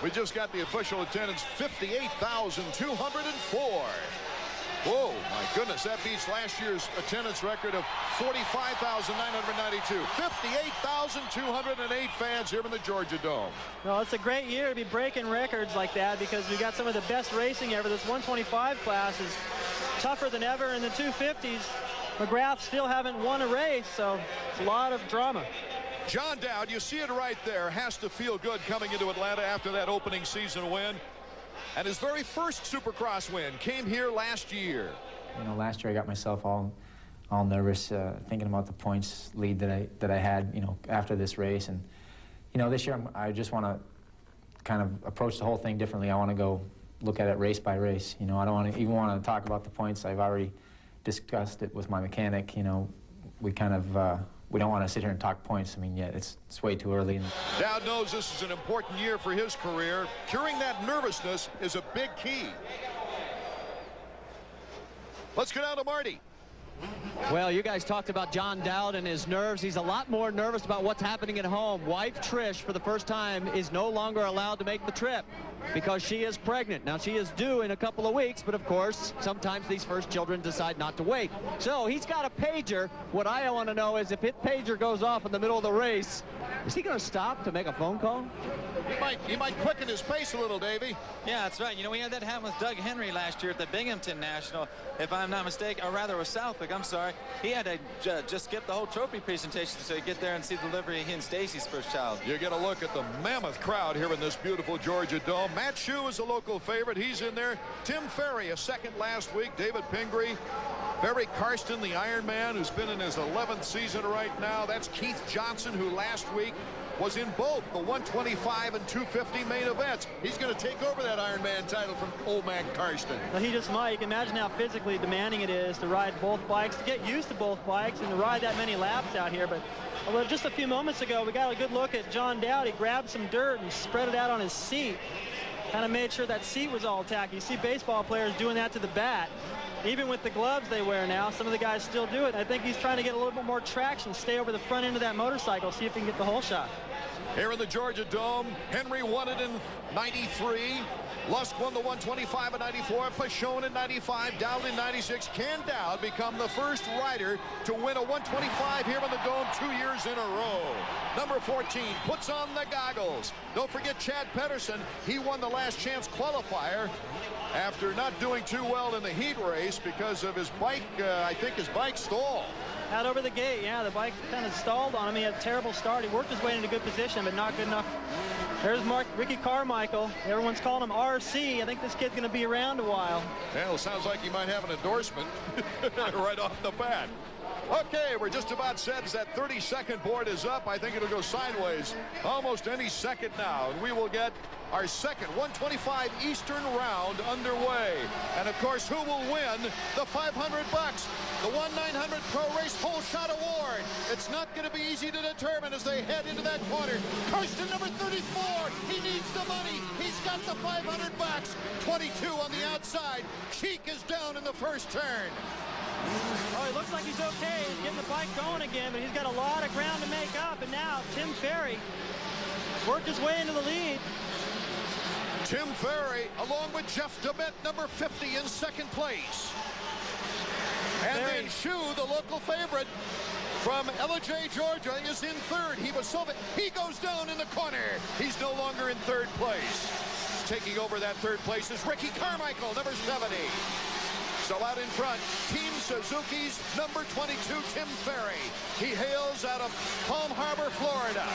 We just got the official attendance, 58,204. Whoa, my goodness, that beats last year's attendance record of 45,992. 58,208 fans here in the Georgia Dome. Well, it's a great year to be breaking records like that because we got some of the best racing ever. This 125 class is tougher than ever. In the 250s, McGrath still haven't won a race, so it's a lot of drama. John Dowd, you see it right there, has to feel good coming into Atlanta after that opening season win. And his very first Supercross win came here last year. You know, last year I got myself all nervous, thinking about the points lead that I had, you know, after this race. And, you know, this year I just want to kind of approach the whole thing differently. I want to go look at it race by race. You know, I don't even want to talk about the points. I've already discussed it with my mechanic. You know, we kind of, we don't want to sit here and talk points. I mean, yeah, it's way too early. Dowd knows this is an important year for his career. Curing that nervousness is a big key. Let's go down to Marty. Well, you guys talked about John Dowd and his nerves. He's a lot more nervous about what's happening at home. Wife Trish, for the first time, is no longer allowed to make the trip because she is pregnant. Now, she is due in a couple of weeks, but of course, sometimes these first children decide not to wait. So he's got a pager. What I want to know is if his pager goes off in the middle of the race, is he going to stop to make a phone call? He might quicken his pace a little, Davey. Yeah, that's right. You know, we had that happen with Doug Henry last year at the Binghamton National, if I'm not mistaken, or rather with Southwick, I'm sorry. He had to just skip the whole trophy presentation so he could get there and see the delivery of he and Stacy's first child. You get a look at the mammoth crowd here in this beautiful Georgia Dome. Matt Shue is a local favorite. He's in there. Tim Ferry, a second last week. David Pingree. Barry Karsten, the Ironman, who's been in his 11th season right now. That's Keith Johnson, who last week was in both the 125 and 250 main events. He's going to take over that Ironman title from old man Karsten. Well, he just might. You can imagine how physically demanding it is to ride both bikes, to get used to both bikes, and to ride that many laps out here. But well, just a few moments ago, we got a good look at John Dowd. He grabbed some dirt and spread it out on his seat. Kind of made sure that seat was all tacky. You see baseball players doing that to the bat. Even with the gloves they wear now, some of the guys still do it. I think he's trying to get a little bit more traction, stay over the front end of that motorcycle, see if he can get the whole shot. Here in the Georgia Dome, Henry won it in '93. Lusk won the 125 in 94, Pashon in 95, Dowd in 96. Can Dowd become the first rider to win a 125 here in the Dome 2 years in a row? Number 14 puts on the goggles. Don't forget Chad Pedersen. He won the last chance qualifier after not doing too well in the heat race because of his bike. I think his bike stalled. Out over the gate, yeah, the bike kind of stalled on him. He had a terrible start. He worked his way into good position, but not good enough. There's Ricky Carmichael. Everyone's calling him RC. I think this kid's going to be around a while. Well, it sounds like he might have an endorsement right off the bat. Okay, we're just about set as that 30-second board is up. I think it'll go sideways almost any second now, and we will get our second 125 Eastern round underway. And of course, who will win the $500? The 1-900 Pro Race Whole Shot Award. It's not going to be easy to determine as they head into that corner. Karsten, number 34. He needs the money. He's got the $500. 22 on the outside. Cheek is down in the first turn. Oh, he looks like he's okay. He's getting the bike going again, but he's got a lot of ground to make up. And now Tim Ferry worked his way into the lead. Tim Ferry, along with Jeff DeMent, number 50 in second place. And Ferry. then Shu, the local favorite from LJ, Georgia, is in third. He goes down in the corner. He's no longer in third place. Taking over that third place is Ricky Carmichael, number 70. So out in front, Team Suzuki's number 22, Tim Ferry. He hails out of Palm Harbor, Florida.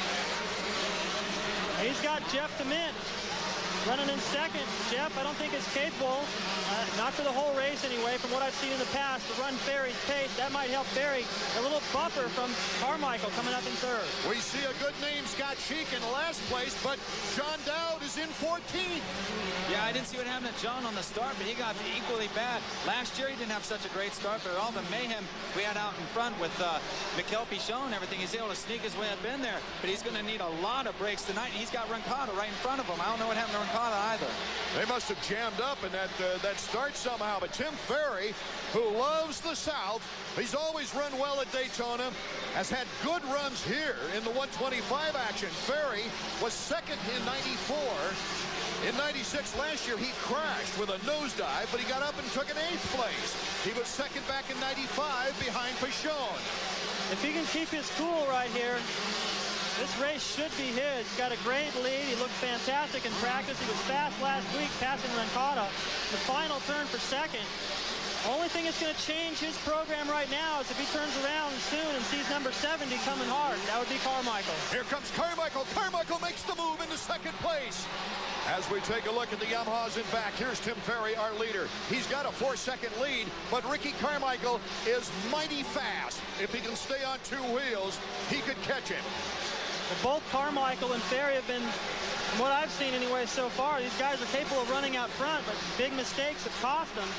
He's got Jeff DeMint running in second. Jeff, I don't think is capable, not for the whole race anyway, from what I've seen in the past, to run Ferry's pace. That might help Ferry. A little buffer from Carmichael coming up in third. We see a good name, Scott Cheek, in last place, but John Dowd is in 14th. Yeah, I didn't see what happened to John on the start, but he got equally bad. Last year, he didn't have such a great start, but all the mayhem we had out in front with Mikkel Pichon and everything, he's able to sneak his way up in there, but he's going to need a lot of breaks tonight. He's got Rancada right in front of him. I don't know what happened to Rancada either. They must have jammed up in that start somehow, but Tim Ferry, who loves the South, he's always run well at Daytona, has had good runs here in the 125 action. Ferry was second in 94. In 96 last year, he crashed with a nosedive, but he got up and took an 8th place. He was second back in 95 behind Pashon. If he can keep his cool right here, this race should be his. He's got a great lead. He looked fantastic in practice. He was fast last week, passing Rancada. The final turn for second. Only thing that's going to change his program right now is if he turns around soon and sees number 70 coming hard. That would be Carmichael. Here comes Carmichael. Carmichael makes the move into second place. As we take a look at the Yamahas in back, here's Tim Ferry, our leader. He's got a 4-second lead, but Ricky Carmichael is mighty fast. If he can stay on 2 wheels, he could catch him. Well, both Carmichael and Ferry have been, from what I've seen anyway so far, these guys are capable of running out front, but big mistakes have cost them.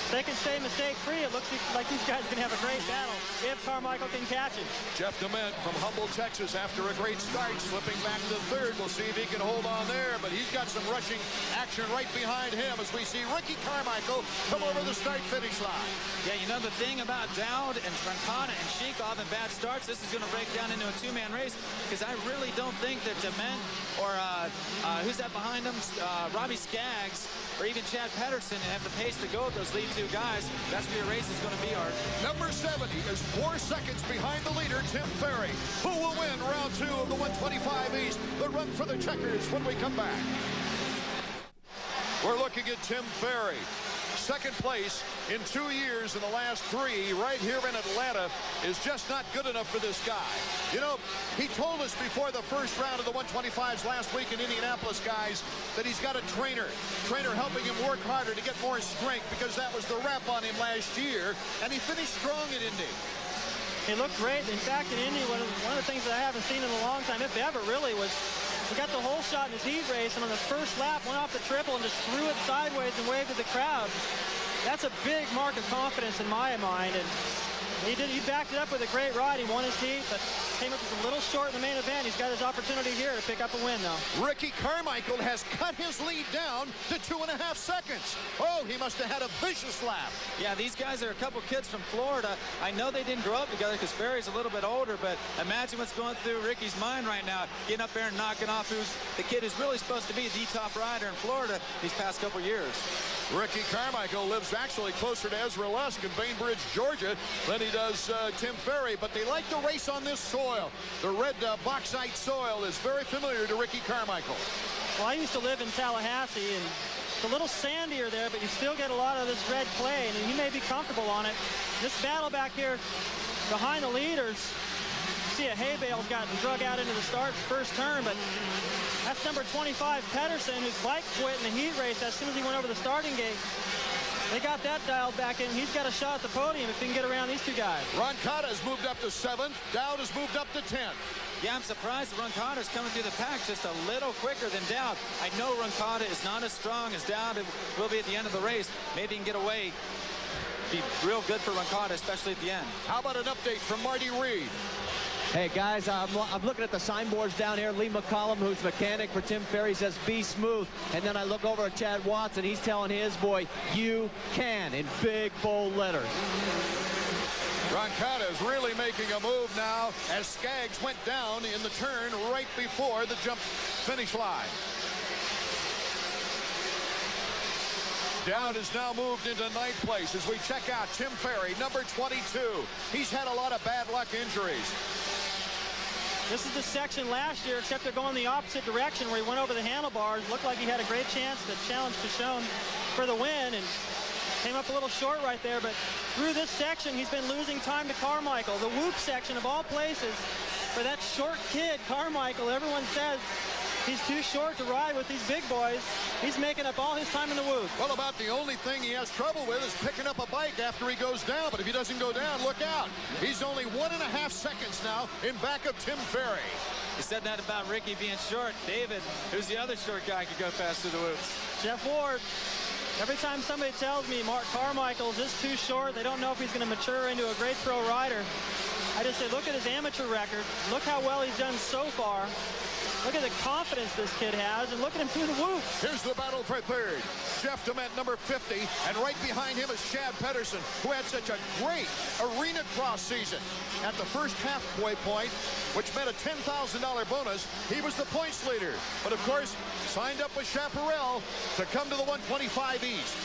If they can stay mistake-free, it looks like these guys are going to have a great battle if Carmichael can catch him. Jeff DeMent from Humboldt, Texas, after a great start, slipping back to third. We'll see if he can hold on there, but he's got some rushing action right behind him as we see Ricky Carmichael come over the start-finish line. Yeah, you know the thing about Dowd and Rancada and Sheikov and bad starts, this is going to break down into a 2-man race, because I really don't think that DeMent or who's that behind him, Robbie Skaggs, or even Chad Pedersen have the pace to go with those lead 2 guys. That's where your race is going to be, Art. Number 70 is 4 seconds behind the leader, Tim Ferry. Who will win round 2 of the 125 East? The run for the checkers when we come back. We're looking at Tim Ferry. Second place in 2 years in the last 3 right here in Atlanta is just not good enough for this guy. You know, he told us before the first round of the 125s last week in Indianapolis, guys, that he's got a trainer helping him work harder to get more strength, because that was the rap on him last year, and he finished strong at Indy. He looked great. In fact, in Indy, one of the things that I haven't seen in a long time, if ever, really, was he got the whole shot in his heat race, and on the first lap went off the triple and just threw it sideways and waved to the crowd. That's a big mark of confidence in my mind, and He backed it up with a great ride. He won his heat, but came up just a little short in the main event. He's got his opportunity here to pick up a win, though. Ricky Carmichael has cut his lead down to 2.5 seconds. Oh, he must have had a vicious lap. Yeah, these guys are a couple kids from Florida. I know they didn't grow up together because Ferry's a little bit older, but imagine what's going through Ricky's mind right now, getting up there and knocking off the kid who's really supposed to be the top rider in Florida these past couple years. Ricky Carmichael lives actually closer to Ezra Lusk in Bainbridge, Georgia, than he does Tim Ferry, but they like to race on this soil. The red bauxite soil is very familiar to Ricky Carmichael. Well, I used to live in Tallahassee, and it's a little sandier there, but you still get a lot of this red clay, and you may be comfortable on it. This battle back here behind the leaders, you see a hay bale's gotten drug out into the start first turn, but that's number 25, Pedersen, whose bike quit in the heat race as soon as he went over the starting gate. They got that dialed back in. He's got a shot at the podium if he can get around these two guys. Roncada has moved up to 7th. Dowd has moved up to 10th. Yeah, I'm surprised Roncada's coming through the pack just a little quicker than Dowd. I know Roncada is not as strong as Dowd will be at the end of the race. Maybe he can get away. Be real good for Roncada, especially at the end. How about an update from Marty Reed? Hey, guys, I'm looking at the signboards down here. Lee McCollum, who's mechanic for Tim Ferry, says, be smooth. And then I look over at Chad Watson. He's telling his boy, you can, in big, bold letters. Roncada is really making a move now as Skaggs went down in the turn right before the jump finish line. Dowd has now moved into 9th place as we check out Tim Ferry, number 22. He's had a lot of bad luck injuries. This is the section last year, except they're going the opposite direction where he went over the handlebars. Looked like he had a great chance to challenge Pichon for the win, and came up a little short right there. But through this section, he's been losing time to Carmichael. The whoop section of all places for that short kid, Carmichael. Everyone says he's too short to ride with these big boys. He's making up all his time in the whoop. Well, about the only thing he has trouble with is picking up a bike after he goes down. But if he doesn't go down, look out. He's only 1.5 seconds now in back of Tim Ferry. You said that about Ricky being short. David, who's the other short guy, could go fast through the whoops. Jeff Ward. Every time somebody tells me Mark Carmichael's is too short, they don't know if he's going to mature into a great pro rider. I just say, look at his amateur record. Look how well he's done so far. Look at the confidence this kid has, and look at him through the whoop. Here's the battle for 3rd. Jeff DeMent, number 50, and right behind him is Chad Pedersen, who had such a great arena cross season. At the first halfway point, which meant a $10,000 bonus, he was the points leader. But of course, signed up with Chaparral to come to the 125 East.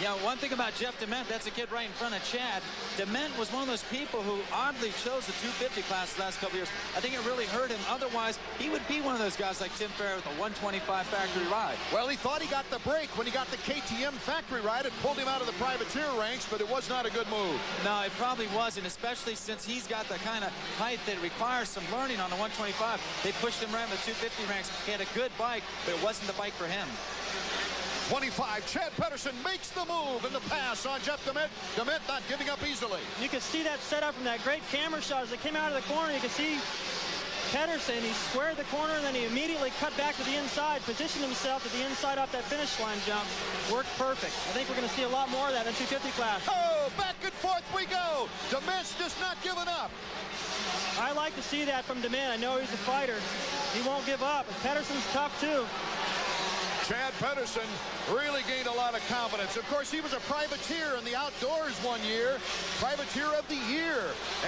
Yeah, one thing about Jeff DeMent, that's a kid right in front of Chad. DeMent was one of those people who oddly chose the 250 class the last couple years. I think it really hurt him. Otherwise, he would be one of those guys like Tim Ferry with a 125 factory ride. Well, he thought he got the break when he got the KTM factory ride. It pulled him out of the privateer ranks, but it was not a good move. No, it probably wasn't, especially since he's got the kind of height that requires some learning on the 125. They pushed him right in the 250 ranks. He had a good bike, but it wasn't the bike for him. 25, Chad Pedersen makes the move in the pass on Jeff DeMent. DeMent not giving up easily. You can see that setup from that great camera shot as it came out of the corner. You can see Pedersen, he squared the corner, and then he immediately cut back to the inside, positioned himself to the inside off that finish line jump. Worked perfect. I think we're going to see a lot more of that in 250 class. Oh, back and forth we go. DeMent's just not giving up. I like to see that from DeMent. I know he's a fighter. He won't give up. Pedersen's tough, too. Chad Pedersen really gained a lot of confidence. Of course, he was a privateer in the outdoors one year, privateer of the year.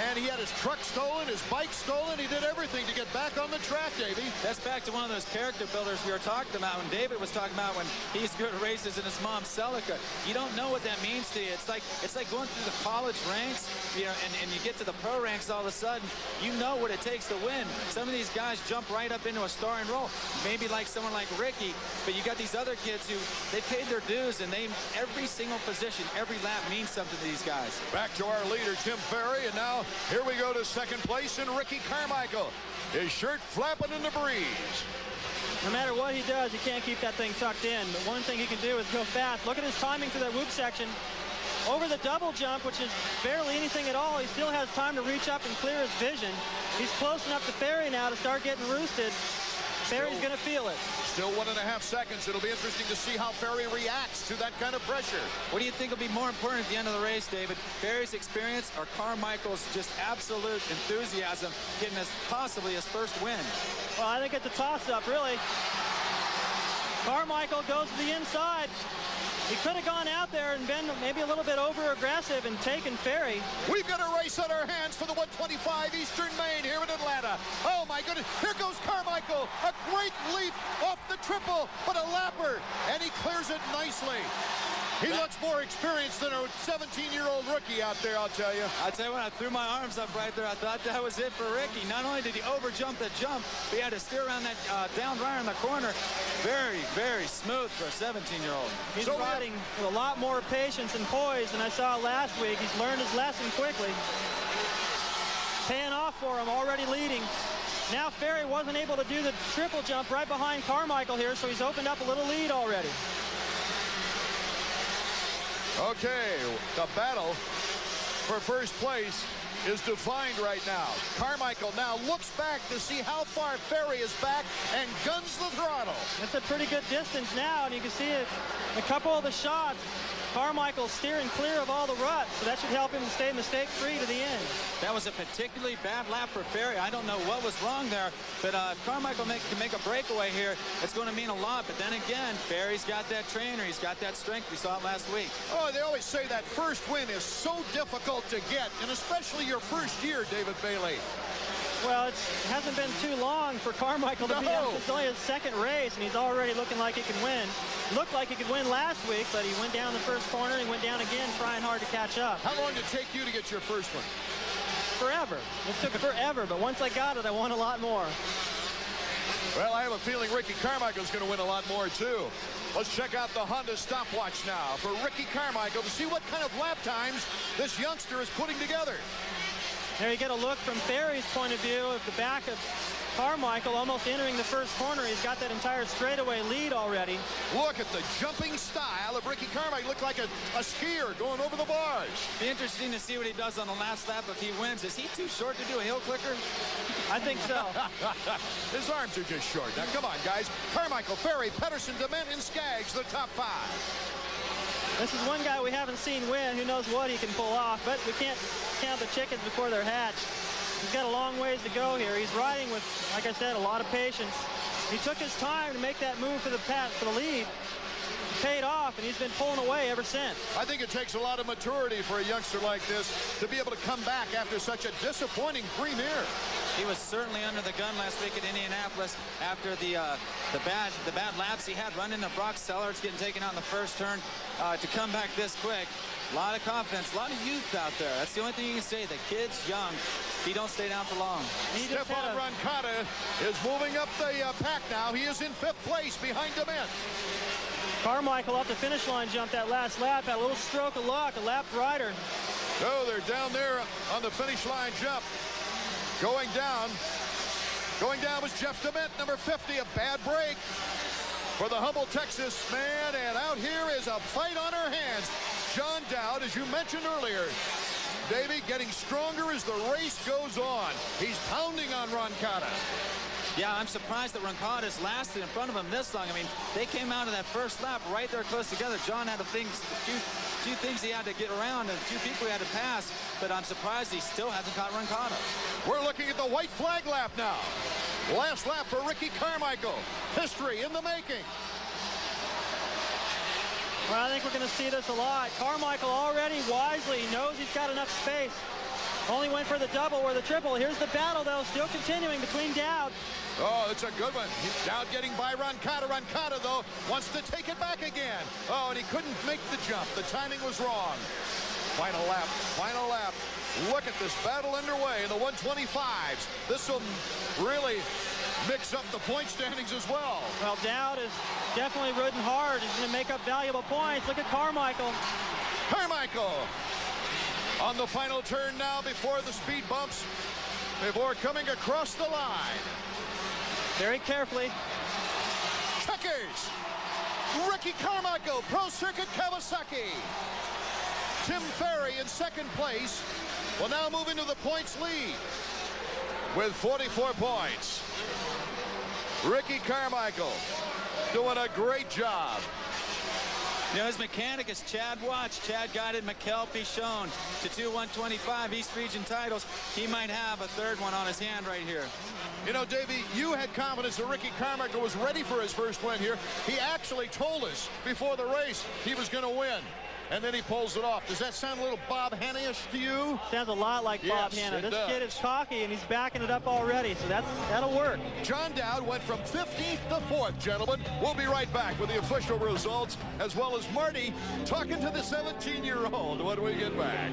And he had his truck stolen, his bike stolen. He did everything to get back on the track, Davey. That's back to one of those character builders we were talking about when David was talking about when he's good at races in his mom's Celica. You don't know what that means to you. It's like going through the college ranks, you know, and you get to the pro ranks all of a sudden. You know what it takes to win. Some of these guys jump right up into a starring role. Maybe like someone like Ricky, but you got these other kids who they paid their dues, and every single position, every lap means something to these guys. Back to our leader, Tim Ferry, and now here we go to 2nd place in Ricky Carmichael. His shirt flapping in the breeze. No matter what he does, he can't keep that thing tucked in. But one thing he can do is go fast. Look at his timing through that whoop section. Over the double jump, which is barely anything at all, he still has time to reach up and clear his vision. He's close enough to Ferry now to start getting roosted. Ferry's going to feel it. Still 1.5 seconds. It'll be interesting to see how Ferry reacts to that kind of pressure. What do you think will be more important at the end of the race, David? Ferry's experience or Carmichael's just absolute enthusiasm getting us possibly his first win? Well, I think it's a toss-up, really. Carmichael goes to the inside. He could have gone out there and been maybe a little bit over-aggressive and taken Ferry. We've got a race on our hands for the 125 Eastern Main here in Atlanta. Oh, my goodness. Here goes Carmichael. A great leap off the triple, but a lapper, and he clears it nicely. He looks more experienced than a 17-year-old rookie out there, I'll tell you. I'll tell you when I threw my arms up right there, I thought that was it for Ricky. Not only did he over-jump the jump, but he had to steer around that down rider in the corner. Very, very smooth for a 17-year-old. He's riding with a lot more patience and poise than I saw last week. He's learned his lesson quickly. Paying off for him, already leading. Now Ferry wasn't able to do the triple jump right behind Carmichael here, so he's opened up a little lead already. Okay, the battle for first place is defined right now. Carmichael now looks back to see how far Ferry is back and guns the throttle. That's a pretty good distance now, and you can see a couple of the shots. Carmichael's steering clear of all the ruts, so that should help him stay mistake-free to the end. That was a particularly bad lap for Ferry. I don't know what was wrong there, but if Carmichael can make a breakaway here, it's going to mean a lot. But then again, Ferry's got that trainer. He's got that strength. We saw it last week. Oh, they always say that first win is so difficult to get, and especially your first year, David Bailey. Well, it hasn't been too long for Carmichael to be out. It's only his second race, and he's already looking like he can win. Looked like he could win last week, but he went down the first corner. He went down again, trying hard to catch up. How long did it take you to get your first one? Forever. It took forever, but once I got it, I won a lot more. Well, I have a feeling Ricky Carmichael's going to win a lot more, too. Let's check out the Honda stopwatch now for Ricky Carmichael to see what kind of lap times this youngster is putting together. There you get a look from Ferry's point of view of the back of Carmichael almost entering the first corner. He's got that entire straightaway lead already. Look at the jumping style of Ricky Carmichael. Looked like a skier going over the bars. Be interesting to see what he does on the last lap if he wins. Is he too short to do a hill clicker? I think so. His arms are just short. Now, come on, guys. Carmichael, Ferry, Pedersen, Dement, and Skaggs, the top 5. This is one guy we haven't seen win. Who knows what he can pull off, but we can't count the chickens before they're hatched. He's got a long ways to go here. He's riding with, like I said, a lot of patience. He took his time to make that move for the lead. It paid off, and he's been pulling away ever since. I think it takes a lot of maturity for a youngster like this to be able to come back after such a disappointing premiere. He was certainly under the gun last week at Indianapolis after the bad laps he had running into Brock Sellards, getting taken out in the first turn. To come back this quick, a lot of confidence, a lot of youth out there. That's the only thing you can say. The kid's young. He don't stay down for long. Stefan Roncada is moving up the pack now. He is in 5th place behind Dement. Carmichael off the finish line jumped that last lap. Had a little stroke of luck, a lapped rider. Oh, they're down there on the finish line jump. Going down was Jeff Dement, number 50, a bad break for the Humble, Texas man, and out here is a fight on our hands. John Dowd, as you mentioned earlier, Davey, getting stronger as the race goes on. He's pounding on Roncada. Yeah, I'm surprised that Roncada's lasted in front of him this long. I mean, they came out of that first lap right there close together. John had a few things he had to get around and a few people he had to pass, but I'm surprised he still hasn't caught Roncada. We're looking at the white flag lap now. Last lap for Ricky Carmichael. History in the making. Well, I think we're going to see this a lot. Carmichael already wisely knows he's got enough space. Only went for the double or the triple. Here's the battle, though, still continuing between Dowd. Oh, it's a good one. Dowd getting by Roncada. Roncada, though, wants to take it back again. Oh, and he couldn't make the jump. The timing was wrong. Final lap, final lap. Look at this battle underway in the 125s. This will really mix up the point standings as well. Well, Dowd is definitely ridden hard. He's going to make up valuable points. Look at Carmichael. Carmichael on the final turn now before the speed bumps, before coming across the line. Very carefully. Checkers. Ricky Carmichael, Pro Circuit Kawasaki. Tim Ferry in 2nd place will now move into the points lead with 44 points. Ricky Carmichael doing a great job. You know, his mechanic is Chad Watts. Chad guided McKelvey Schoen to 2 125 East Region titles. He might have a third one on his hand right here. You know, Davey, you had confidence that Ricky Carmichael was ready for his first win here. He actually told us before the race he was going to win. And then he pulls it off. Does that sound a little Bob Hanna-ish to you? Sounds a lot like Bob Hanna. This kid is cocky, and he's backing it up already, so that'll work. John Dowd went from 15th to 4th, gentlemen. We'll be right back with the official results, as well as Marty talking to the 17-year-old when we get back.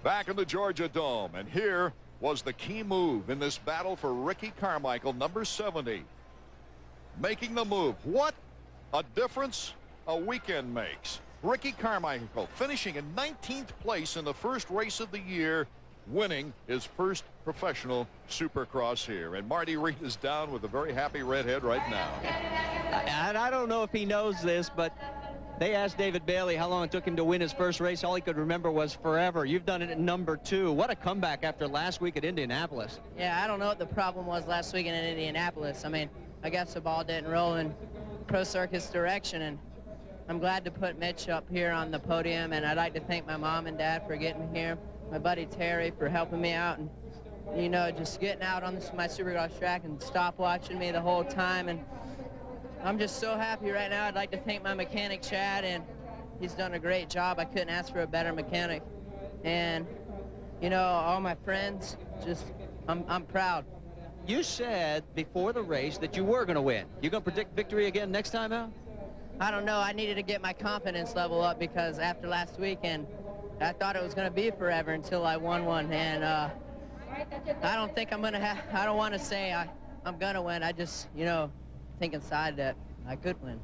Back in the Georgia Dome, and here was the key move in this battle for Ricky Carmichael, number 70. Making the move. What a difference a weekend makes. Ricky Carmichael finishing in 19th place in the first race of the year, winning his first professional Supercross here. And Marty Reed is down with a very happy redhead right now. And I don't know if he knows this, but they asked David Bailey how long it took him to win his first race. All he could remember was forever. You've done it at number 2. What a comeback after last week at Indianapolis. Yeah, I don't know what the problem was last week in Indianapolis. I mean, I guess the ball didn't roll in Pro Circus direction, and I'm glad to put Mitch up here on the podium, and I'd like to thank my mom and dad for getting me here, my buddy Terry for helping me out, and, you know, just getting out on my Supercross track and stop watching me the whole time. And I'm just so happy right now. I'd like to thank my mechanic, Chad, and he's done a great job. I couldn't ask for a better mechanic. And, you know, all my friends, just, I'm proud. You said before the race that you were going to win. You going to predict victory again next time out? I don't know. I needed to get my confidence level up, because after last weekend, I thought it was going to be forever until I won one. And I don't think I'm going to have, I don't want to say I'm going to win. I just, you know, think inside that I could win.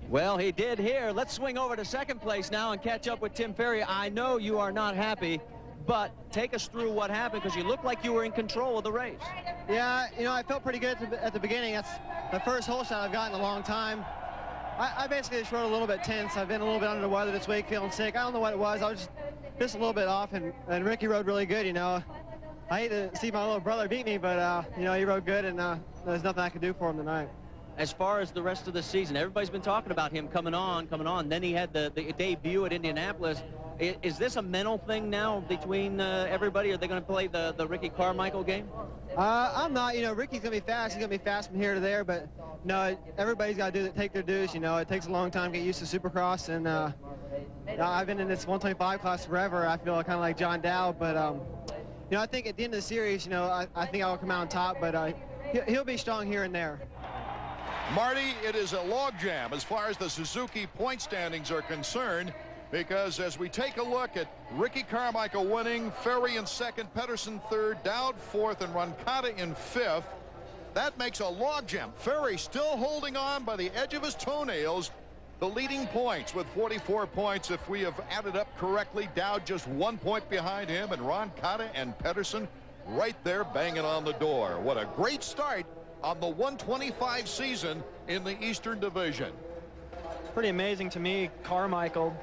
Well, he did here. Let's swing over to second place now and catch up with Tim Ferry. I know you are not happy, but take us through what happened, because you looked like you were in control of the race. Yeah, you know, I felt pretty good at the beginning. That's the first hole shot I've gotten in a long time. I basically just rode a little bit tense. I've been a little bit under the weather this week, feeling sick. I don't know what it was. I was just a little bit off, and Ricky rode really good, you know. I hate to see my little brother beat me, but, you know, he rode good, and there's nothing I could do for him tonight. As far as the rest of the season, everybody's been talking about him coming on. Then he had the debut at Indianapolis. Is this a mental thing now between everybody? Are they going to play the Ricky Carmichael game? I'm not. You know, Ricky's going to be fast. He's going to be fast from here to there. But, no, everybody's got to take their dues. You know, it takes a long time to get used to Supercross. And I've been in this 125 class forever. I feel kind of like John Dowd. But, you know, I think at the end of the series, you know, I think I'll come out on top. But he'll be strong here and there. Marty, it is a logjam as far as the Suzuki point standings are concerned, because as we take a look at Ricky Carmichael winning, Ferry in second, Pedersen third, Dowd fourth, and Roncada in fifth, that makes a logjam. Ferry still holding on by the edge of his toenails, the leading points with 44 points if we have added up correctly. Dowd just 1 point behind him, and Roncada and Pedersen right there banging on the door. What a great start on the 125 season in the Eastern Division. Pretty amazing to me, Carmichael,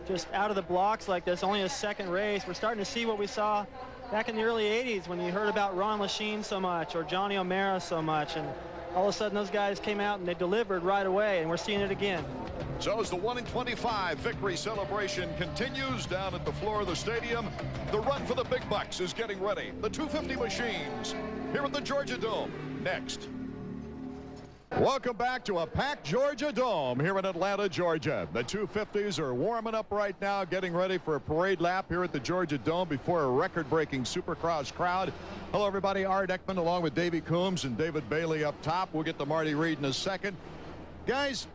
just out of the blocks like this, only his second race. We're starting to see what we saw back in the early 80s when you heard about Ron Lachine so much or Johnny O'Mara so much, and all of a sudden those guys came out and they delivered right away, and we're seeing it again. So as the 1 in 25 victory celebration continues down at the floor of the stadium, the run for the big bucks is getting ready. The 250 machines here at the Georgia Dome next. Welcome back to a packed Georgia Dome here in Atlanta, Georgia. The 250s are warming up right now, getting ready for a parade lap here at the Georgia Dome before a record-breaking Supercross crowd. Hello, everybody. Art Ekman along with Davey Coombs and David Bailey up top. We'll get to Marty Reed in a second. Guys,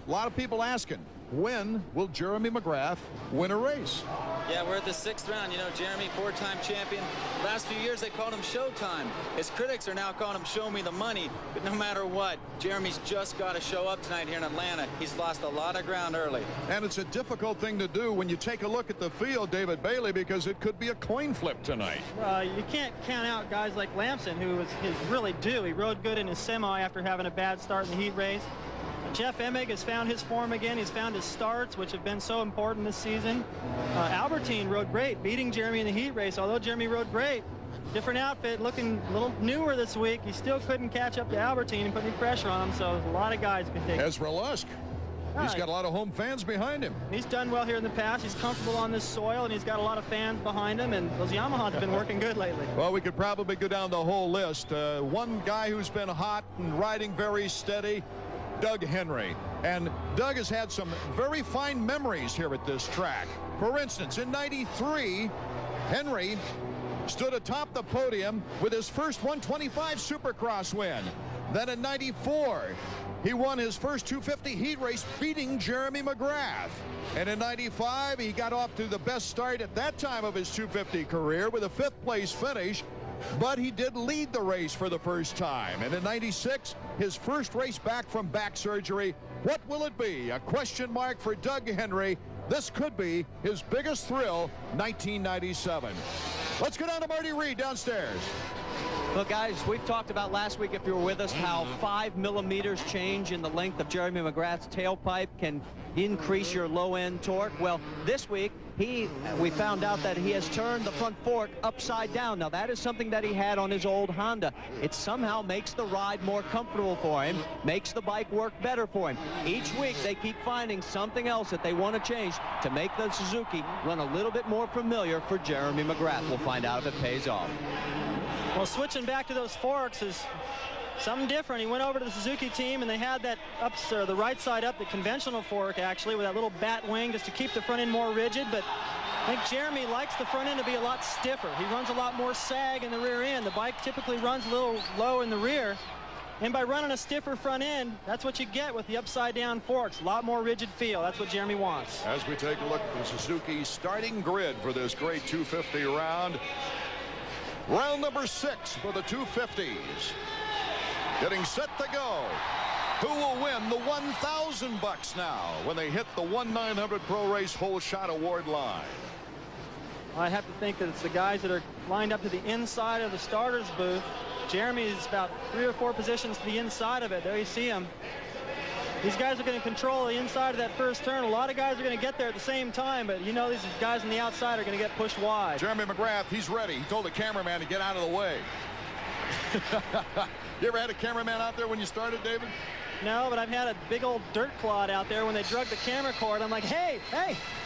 a lot of people asking, when will Jeremy McGrath win a race? Yeah, we're at the 6th round. You know, Jeremy, 4-time champion. Last few years, they called him Showtime. His critics are now calling him Show Me the Money. But no matter what, Jeremy's just got to show up tonight here in Atlanta. He's lost a lot of ground early. And it's a difficult thing to do when you take a look at the field, David Bailey, because it could be a coin flip tonight. You can't count out guys like Lamson, who is really due. He rode good in his semi after having a bad start in the heat race. Jeff Emig has found his form again. He's found his starts, which have been so important this season. Albertine rode great, beating Jeremy in the heat race. Although Jeremy rode great, different outfit, looking a little newer this week. He still couldn't catch up to Albertine and put any pressure on him, so a lot of guys can take it. Ezra Lusk. He's got a lot of home fans behind him. He's done well here in the past. He's comfortable on this soil, and he's got a lot of fans behind him, and those Yamahas have been working good lately. Well, we could probably go down the whole list. One guy who's been hot and riding very steady, Doug Henry. And Doug has had some very fine memories here at this track. For instance, in '93, Henry stood atop the podium with his first 125 Supercross win. Then in '94, he won his first 250 heat race, beating Jeremy McGrath. And in '95, he got off to the best start at that time of his 250 career with a 5th place finish, but he did lead the race for the first time. And in '96, his first race back from back surgery. What will it be? A question mark for Doug Henry. This could be his biggest thrill, 1997. Let's go down to Marty Reed downstairs. Well, guys, we've talked about last week, if you were with us, how 5 millimeters change in the length of Jeremy McGrath's tailpipe can increase your low-end torque. Well, this week, we found out that he has turned the front fork upside down. Now, that is something that he had on his old Honda. It somehow makes the ride more comfortable for him, makes the bike work better for him. Each week, they keep finding something else that they want to change to make the Suzuki run a little bit more familiar for Jeremy McGrath. We'll find out if it pays off. Well, switching back to those forks is something different. He went over to the Suzuki team, and they had that the right side up, the conventional fork, actually, with that little bat wing just to keep the front end more rigid. But I think Jeremy likes the front end to be a lot stiffer. He runs a lot more sag in the rear end. The bike typically runs a little low in the rear. And by running a stiffer front end, that's what you get with the upside-down forks. A lot more rigid feel. That's what Jeremy wants. As we take a look at the Suzuki starting grid for this great 250 round. Round number 6 for the 250s. Getting set to go. Who will win the $1,000 now when they hit the 1-900 Pro Race Whole Shot Award line? I have to think that it's the guys that are lined up to the inside of the starters booth. Jeremy is about 3 or 4 positions to the inside of it. There you see him. These guys are going to control the inside of that first turn. A lot of guys are going to get there at the same time, but you know these guys on the outside are going to get pushed wide. Jeremy McGrath, he's ready. He told the cameraman to get out of the way. You ever had a cameraman out there when you started, David? No, but I've had a big old dirt clod out there when they drug the camera cord. I'm like, hey,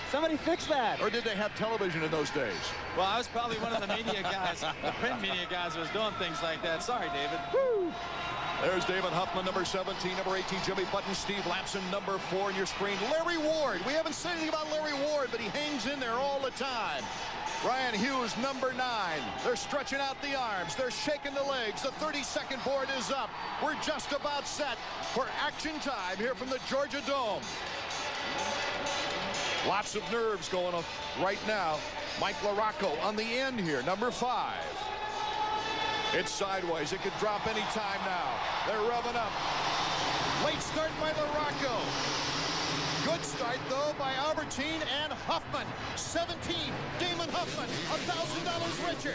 somebody fix that. Or did they have television in those days? Well, I was probably one of the media guys, the print media guys who was doing things like that. Sorry, David. Woo! There's David Huffman, number 17, number 18, Jimmy Button, Steve Lapson, number 4 on your screen. Larry Ward. We haven't said anything about Larry Ward, but he hangs in there all the time. Ryan Hughes, number 9. They're stretching out the arms. They're shaking the legs. The 30-second board is up. We're just about set for action time here from the Georgia Dome. Lots of nerves going on right now. Mike LaRocco on the end here, number 5. It's sideways. It could drop any time now. They're rubbing up. Late start by LaRocco. Good start, though, by Albertine and Huffman. 17, Damon Huffman, $1,000 richer.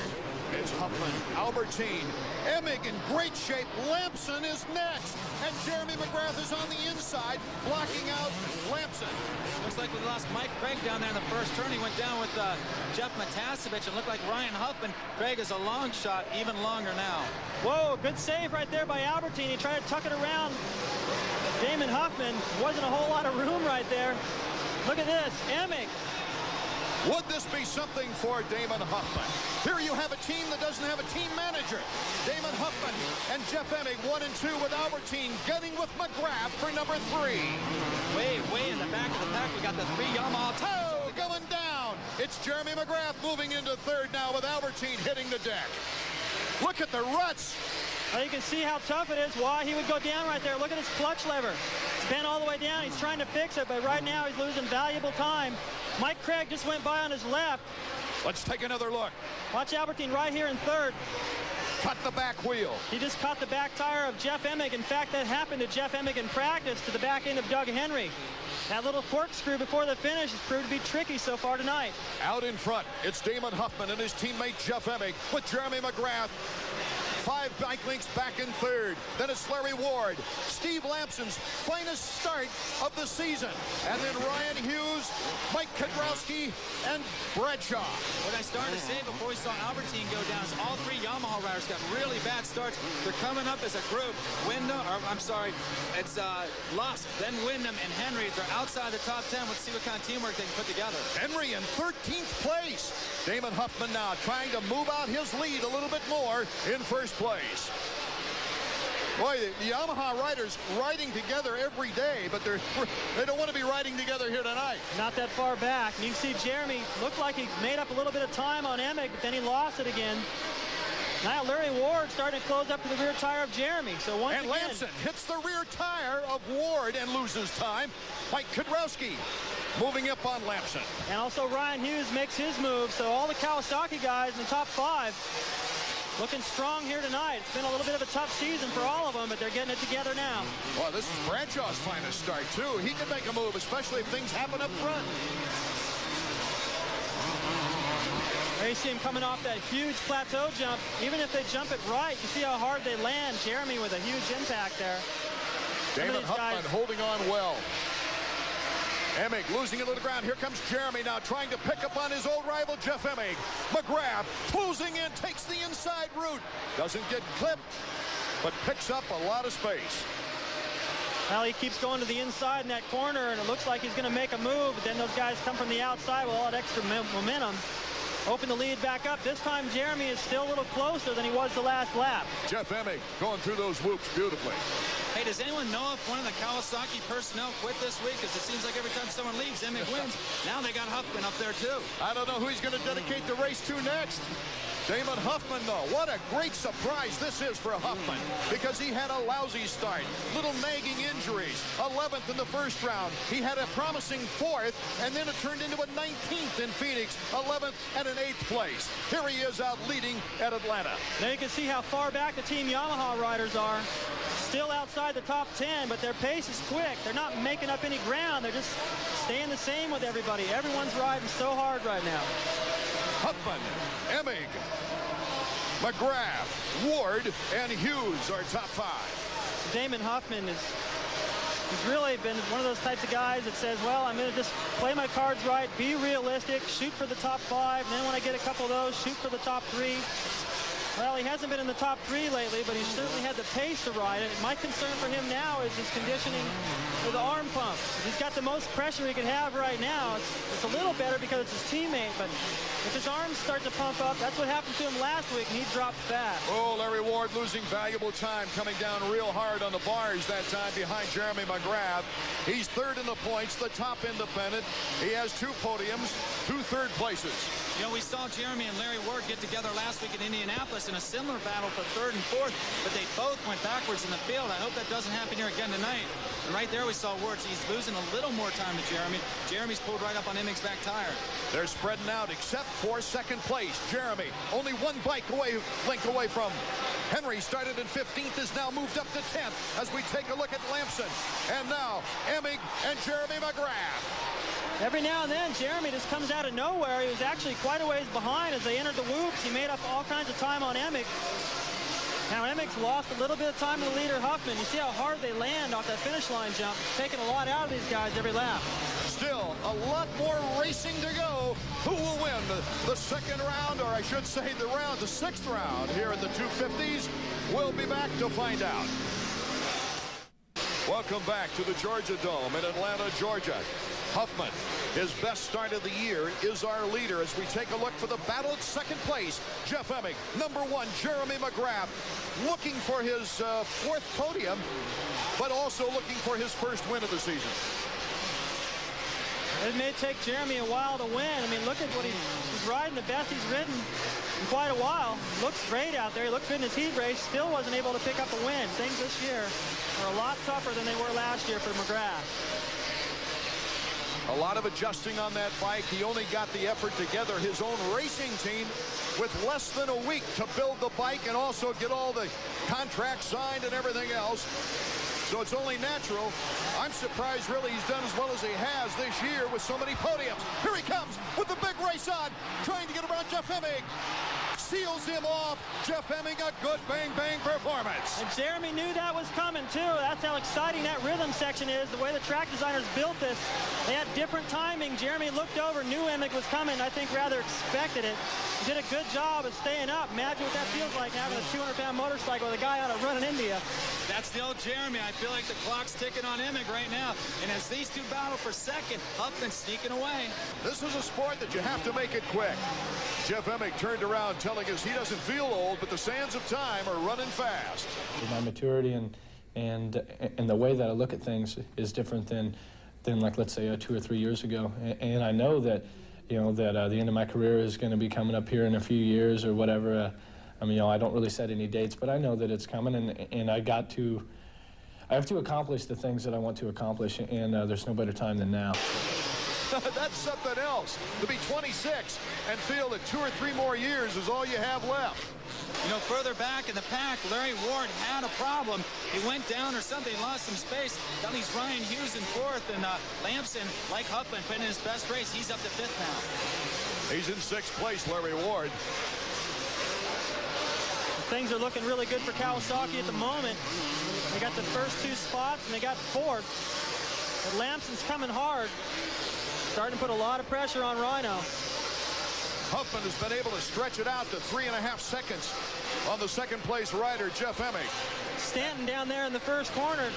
It's Huffman, Albertine, Emig in great shape. Lampson is next. And Jeremy McGrath is on the inside, blocking out Lampson. Looks like we lost Mike Craig down there in the first turn. He went down with Jeff Matasevich. It looked like Ryan Huffman. Craig is a long shot, even longer now. Whoa, good save right there by Albertine. He tried to tuck it around Damon Huffman. Wasn't a whole lot of room right there. Look at this, Emig. Would this be something for Damon Huffman? Here you have a team that doesn't have a team manager. Damon Huffman and Jeff Emig, 1 and 2 with Albertine, getting with McGrath for number 3. Way in the back of the pack, we got the 3 Yamaha. Oh, going down. It's Jeremy McGrath moving into 3rd now with Albertine hitting the deck. Look at the ruts. Well, you can see how tough it is, why he would go down right there. Look at his clutch lever. It's bent all the way down. He's trying to fix it, but right now he's losing valuable time. Mike Craig just went by on his left. Let's take another look. Watch Albertine right here in 3rd. Cut the back wheel. He just caught the back tire of Jeff Emig. In fact, that happened to Jeff Emig in practice to the back end of Doug Henry. That little corkscrew before the finish has proved to be tricky so far tonight. Out in front, it's Damon Huffman and his teammate Jeff Emig with Jeremy McGrath. 5 Bike Links back in third. Then it's Larry Ward. Steve Lampson's finest start of the season. And then Ryan Hughes, Mike Kudrowski, and Bradshaw. What I started to say before we saw Albertine go down is all three Yamaha riders got really bad starts. They're coming up as a group. It's Lusk, then Wyndham and Henry. They're outside the top 10. Let's see what kind of teamwork they can put together. Henry in 13th place. Damon Huffman now trying to move out his lead a little bit more in first place. Boy, the Yamaha riders riding together every day, but they don't want to be riding together here tonight. Not that far back. And you can see Jeremy looked like he made up a little bit of time on Emig, but then he lost it again. Now Larry Ward starting to close up to the rear tire of Jeremy. So once again, Lampson hits the rear tire of Ward and loses time. Mike Kudrowski moving up on Lampson. And also Ryan Hughes makes his move. So all the Kawasaki guys in the top 5 looking strong here tonight. It's been a little bit of a tough season for all of them, but they're getting it together now. Well, this is Bradshaw's finest start, too. He can make a move, especially if things happen up front. There you see him coming off that huge plateau jump. Even if they jump it right, you see how hard they land. Jeremy with a huge impact there. Damon Huffman holding on well. Emig losing it to the ground. Here comes Jeremy now trying to pick up on his old rival, Jeff Emig. McGrath closing in, takes the inside route. Doesn't get clipped, but picks up a lot of space. Well, he keeps going to the inside in that corner, and it looks like he's going to make a move, but then those guys come from the outside with all that extra momentum. Open the lead back up. This time, Jeremy is still a little closer than he was the last lap. Jeff Emig going through those whoops beautifully. Hey, does anyone know if one of the Kawasaki personnel quit this week? Because it seems like every time someone leaves, Emig wins. Now they got Huffman up there, too. I don't know who he's going to dedicate the race to next. Damon Huffman, though. What a great surprise this is for Huffman, because he had a lousy start. Little nagging injuries. 11th in the first round. He had a promising 4th, and then it turned into a 19th in Phoenix, 11th and an 8th place. Here he is out leading at Atlanta. Now you can see how far back the Team Yamaha riders are. Still outside the top 10, but their pace is quick. They're not making up any ground. They're just staying the same with everybody. Everyone's riding so hard right now. Huffman, Emig, McGrath, Ward, and Hughes are top 5. Damon Huffman he's really been one of those types of guys that says, well, I'm going to just play my cards right, be realistic, shoot for the top 5, and then when I get a couple of those, shoot for the top 3. Well, he hasn't been in the top 3 lately, but he's certainly had the pace to ride it. My concern for him now is his conditioning for the arm pump. He's got the most pressure he could have right now. It's a little better because it's his teammate, but if his arms start to pump up, that's what happened to him last week, and he dropped fast. Oh, Larry Ward losing valuable time, coming down real hard on the bars that time behind Jeremy McGrath. He's 3rd in the points, the top independent. He has 2 podiums, 2 third places. You know, we saw Jeremy and Larry Ward get together last week in Indianapolis in a similar battle for 3rd and 4th, but they both went backwards in the field. I hope that doesn't happen here again tonight. And right there we saw Ward. He's losing a little more time to Jeremy. Jeremy's pulled right up on Emig's back tire. They're spreading out except for 2nd place. Jeremy only 1 link away from Henry. Started in 15th, is now moved up to 10th as we take a look at Lampson. And now Emig and Jeremy McGrath. Every now and then, Jeremy just comes out of nowhere. He was actually quite a ways behind as they entered the whoops. He made up all kinds of time on Emig. Now Emig's lost a little bit of time to the leader, Huffman. You see how hard they land off that finish line jump. Taking a lot out of these guys every lap. Still a lot more racing to go. Who will win the 2nd round, or I should say the 6th round here in the 250s? We'll be back to find out. Welcome back to the Georgia Dome in Atlanta, Georgia. Huffman, his best start of the year, is our leader as we take a look for the battle at 2nd place. Jeff Emig, number 1, Jeremy McGrath, looking for his 4th podium, but also looking for his 1st win of the season. It may take Jeremy a while to win. I mean, look at what he's riding the best he's ridden in quite a while. Looks great out there. He looked good in his heat race. Still wasn't able to pick up a win. Things this year are a lot tougher than they were last year for McGrath. A lot of adjusting on that bike. He only got the effort together, his own racing team, with less than a week to build the bike and also get all the contracts signed and everything else. So it's only natural. I'm surprised really he's done as well as he has this year with so many podiums. Here he comes with the big race on, trying to get around Jeff Emig. seals him off. Jeff Emig, a good bang-bang performance. And Jeremy knew that was coming, too. That's how exciting that rhythm section is. The way the track designers built this, they had different timing. Jeremy looked over, knew Emig was coming, I think rather expected it. He did a good job of staying up. Imagine what that feels like, having a 200-pound motorcycle with a guy out of running India. That's the old Jeremy. I feel like the clock's ticking on Emig right now. And as these two battle for second, Huffman's sneaking away. This is a sport that you have to make it quick. Jeff Emig turned around telling us he doesn't feel old, but the sands of time are running fast. My maturity and the way that I look at things is different than like, let's say, 2 or 3 years ago. And I know that, you know, that the end of my career is going to be coming up here in a few years or whatever. I mean, you know, I don't really set any dates, but I know that it's coming, and I have to accomplish the things that I want to accomplish, and there's no better time than now. That's something else, to be 26 and feel that 2 or 3 more years is all you have left. You know, further back in the pack, Larry Ward had a problem. He went down or something, lost some space. That leaves Ryan Hughes in 4th, and Lamson, like Huffman, put in his best race. He's up to 5th now. He's in 6th place, Larry Ward. Things are looking really good for Kawasaki at the moment. They got the first 2 spots, and they got 4th. But Lamson's coming hard. Starting to put a lot of pressure on Rhino. Huffman has been able to stretch it out to 3.5 seconds on the 2nd place rider, Jeff Emig. Stanton down there in the first corner,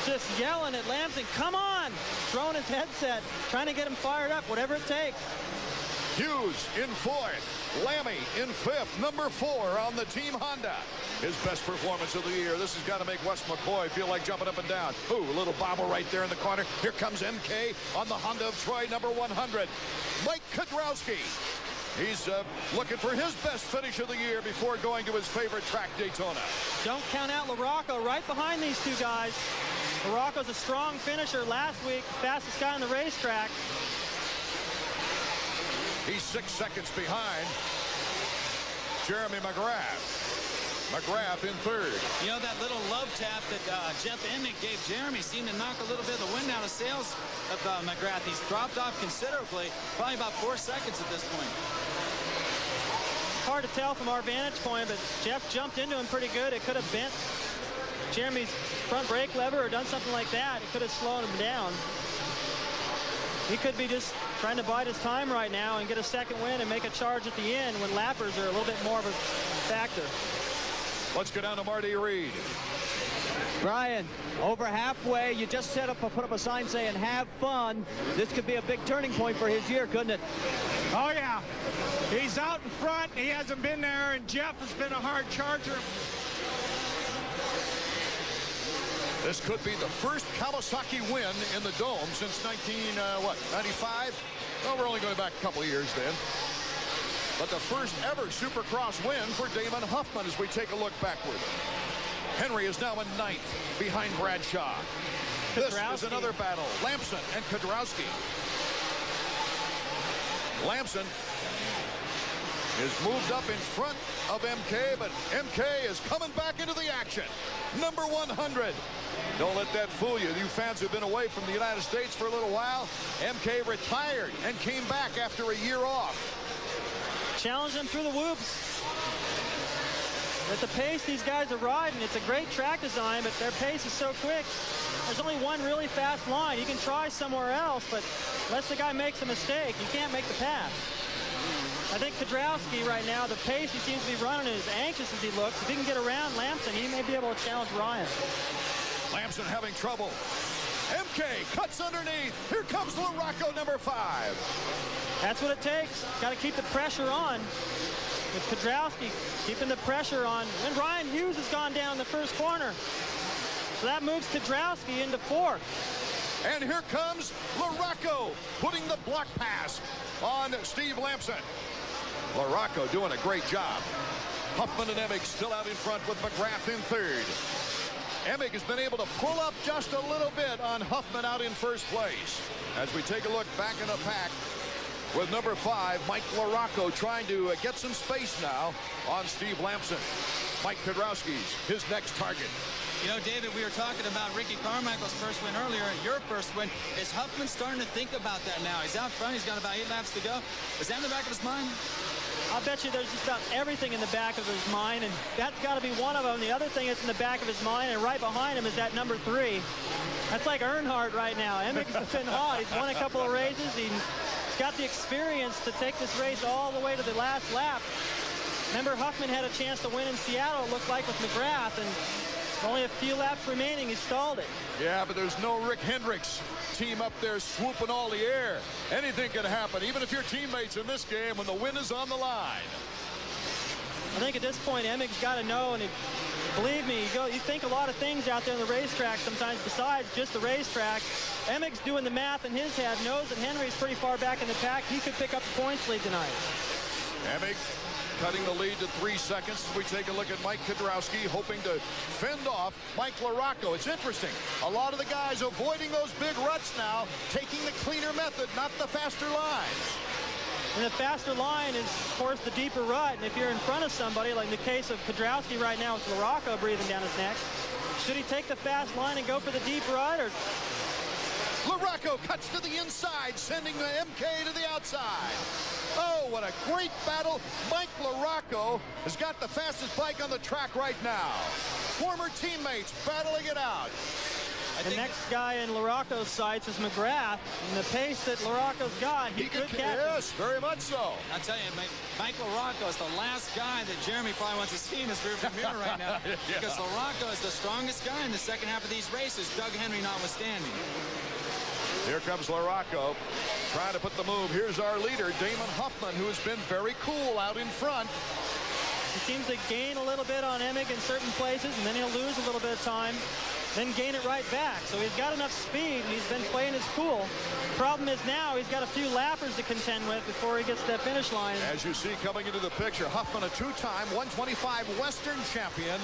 just yelling at Lamson, come on! Throwing his headset, trying to get him fired up, whatever it takes. Hughes in 4th, Lammy in 5th, number 4 on the Team Honda. His best performance of the year. This has got to make Wes McCoy feel like jumping up and down. Ooh, a little bobble right there in the corner. Here comes MK on the Honda of Troy, number 100. Mike Kudrowski. He's looking for his best finish of the year before going to his favorite track, Daytona. Don't count out LaRocco right behind these 2 guys. LaRocco's a strong finisher last week, fastest guy on the racetrack. He's 6 seconds behind Jeremy McGrath. McGrath in 3rd. You know, that little love tap that Jeff Emig gave Jeremy seemed to knock a little bit of the wind out of sails of McGrath. He's dropped off considerably, probably about 4 seconds at this point. Hard to tell from our vantage point, but Jeff jumped into him pretty good. It could have bent Jeremy's front brake lever or done something like that. It could have slowed him down. He could be just trying to bide his time right now and get a second win and make a charge at the end when lappers are a little bit more of a factor. Let's go down to Marty Reed. Brian, over halfway, you just put up a sign saying, have fun. This could be a big turning point for his year, couldn't it? Oh, yeah. He's out in front. He hasn't been there, and Jeff has been a hard charger. This could be the first Kawasaki win in the Dome since 95? Well, we're only going back a couple of years then. But the first ever Supercross win for Damon Huffman as we take a look backward. Henry is now in 9th behind Bradshaw. This is another battle. Lamson and Kudrowski. Lamson is moved up in front of MK, but MK is coming back into the action. Number 100. Don't let that fool you. You fans who've been away from the United States for a little while. MK retired and came back after a year off. Challenge them through the whoops. At the pace these guys are riding, it's a great track design, but their pace is so quick. There's only one really fast line. You can try somewhere else, but unless the guy makes a mistake, you can't make the pass. I think Kudrowski right now, the pace he seems to be running, as anxious as he looks, if he can get around Lamson, he may be able to challenge Ryan. Lamson having trouble. MK cuts underneath. Here comes LaRocco, number 5. That's what it takes. Got to keep the pressure on. With Kudrowski keeping the pressure on. And Ryan Hughes has gone down the first corner. So that moves Kudrowski into 4th. And here comes LaRocco putting the block pass on Steve Lamson. LaRocco doing a great job. Huffman and Emig still out in front with McGrath in 3rd. Emig has been able to pull up just a little bit on Huffman out in 1st place. As we take a look back in the pack with number 5, Mike LaRocco trying to get some space now on Steve Lamson. Mike Kudrowski's his next target. You know, David, we were talking about Ricky Carmichael's first win earlier, your first win. Is Huffman starting to think about that now? He's out front. He's got about 8 laps to go. Is that in the back of his mind? I'll bet you there's just about everything in the back of his mind, and that's got to be one of them. The other thing that's in the back of his mind, and right behind him, is that number 3. That's like Earnhardt right now. Emmig's been hot. He's won a couple of races. He's got the experience to take this race all the way to the last lap. Remember, Huffman had a chance to win in Seattle, it looked like, with McGrath, and only a few laps remaining. He stalled it. Yeah, but there's no Rick Hendricks team up there swooping all the air. Anything can happen, even if your teammates in this game when the win is on the line. I think at this point, Emmig's got to know, and believe me, you think a lot of things out there on the racetrack sometimes besides just the racetrack. Emmig's doing the math in his head, knows that Henry's pretty far back in the pack. He could pick up the points lead tonight. Emmig cutting the lead to 3 seconds as we take a look at Mike Kiedrowski, hoping to fend off Mike LaRocco. It's interesting. A lot of the guys avoiding those big ruts now, taking the cleaner method, not the faster line. And the faster line is, of course, the deeper rut. And if you're in front of somebody, like in the case of Kiedrowski right now with LaRocco breathing down his neck, should he take the fast line and go for the deep rut, or... LaRocco cuts to the inside, sending the MK to the outside. Oh, what a great battle. Mike LaRocco has got the fastest bike on the track right now. Former teammates battling it out. The next guy in LaRocco's sights is McGrath, and the pace that LaRocco's got, he could catch him. Yes, very much so. I'll tell you, Mike LaRocco is the last guy that Jeremy probably wants to see in his rearview mirror right now, because LaRocco is the strongest guy in the second half of these races, Doug Henry notwithstanding. Here comes LaRocco trying to put the move. Here's our leader, Damon Huffman, who has been very cool out in front. He seems to gain a little bit on Emig in certain places, and then he'll lose a little bit of time, then gain it right back. So he's got enough speed, and he's been playing his cool. Problem is now he's got a few lappers to contend with before he gets to that finish line. As you see coming into the picture, Huffman, a two-time 125 Western champion,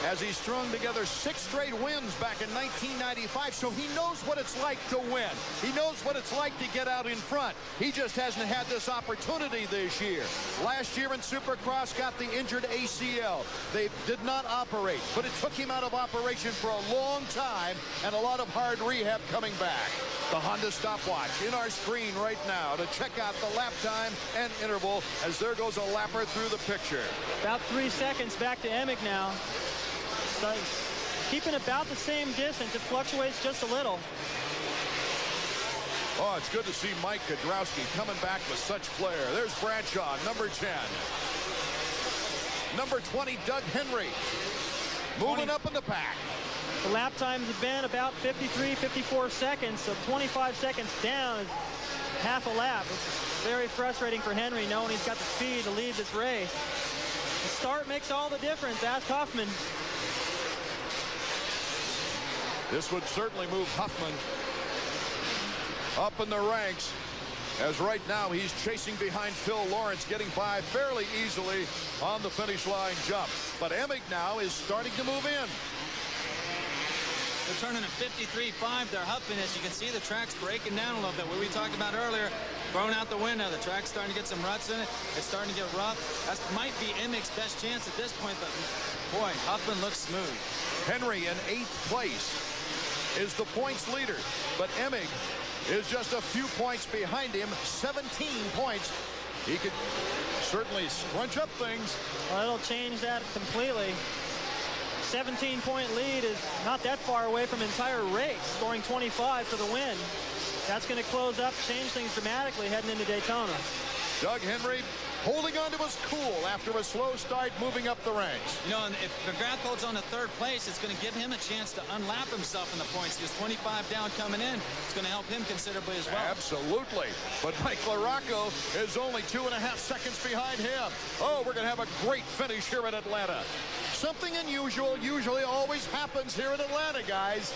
as he strung together 6 straight wins back in 1995. So he knows what it's like to win. He knows what it's like to get out in front. He just hasn't had this opportunity this year. Last year in Supercross, got the injured ACL. They did not operate, but it took him out of operation for a long time and a lot of hard rehab coming back. The Honda stopwatch in our screen right now to check out the lap time and interval as there goes a lapper through the picture. About 3 seconds back to Emig now. So keeping about the same distance. It fluctuates just a little. Oh, it's good to see Mike Kiedrowski coming back with such flair. There's Bradshaw, number 10. Number 20, Doug Henry, moving up in the pack. The lap times have been about 53, 54 seconds, so 25 seconds down is half a lap. It's very frustrating for Henry knowing he's got the speed to lead this race. The start makes all the difference. Ask Huffman. This would certainly move Huffman up in the ranks, as right now he's chasing behind Phil Lawrence, getting by fairly easily on the finish line jump. But Emig now is starting to move in. They're turning at 53.5 there. Huffman, as you can see, the track's breaking down a little bit. What we talked about earlier, thrown out the window. The track's starting to get some ruts in it. It's starting to get rough. That might be Emig's best chance at this point, but boy, Huffman looks smooth. Henry in 8th place is the points leader, but Emig is just a few points behind him, 17 points. He could certainly scrunch up things. Well, it'll change that completely. 17-point lead is not that far away from entire race, scoring 25 for the win. That's going to close up, change things dramatically heading into Daytona. Doug Henry holding on to his cool after a slow start, moving up the ranks. You know, and if McGrath holds on to 3rd place, it's going to give him a chance to unlap himself in the points. He was 25 down coming in. It's going to help him considerably as well. Absolutely. But Mike LaRocco is only 2.5 seconds behind him. Oh, we're going to have a great finish here in Atlanta. Something unusual usually always happens here in Atlanta, guys.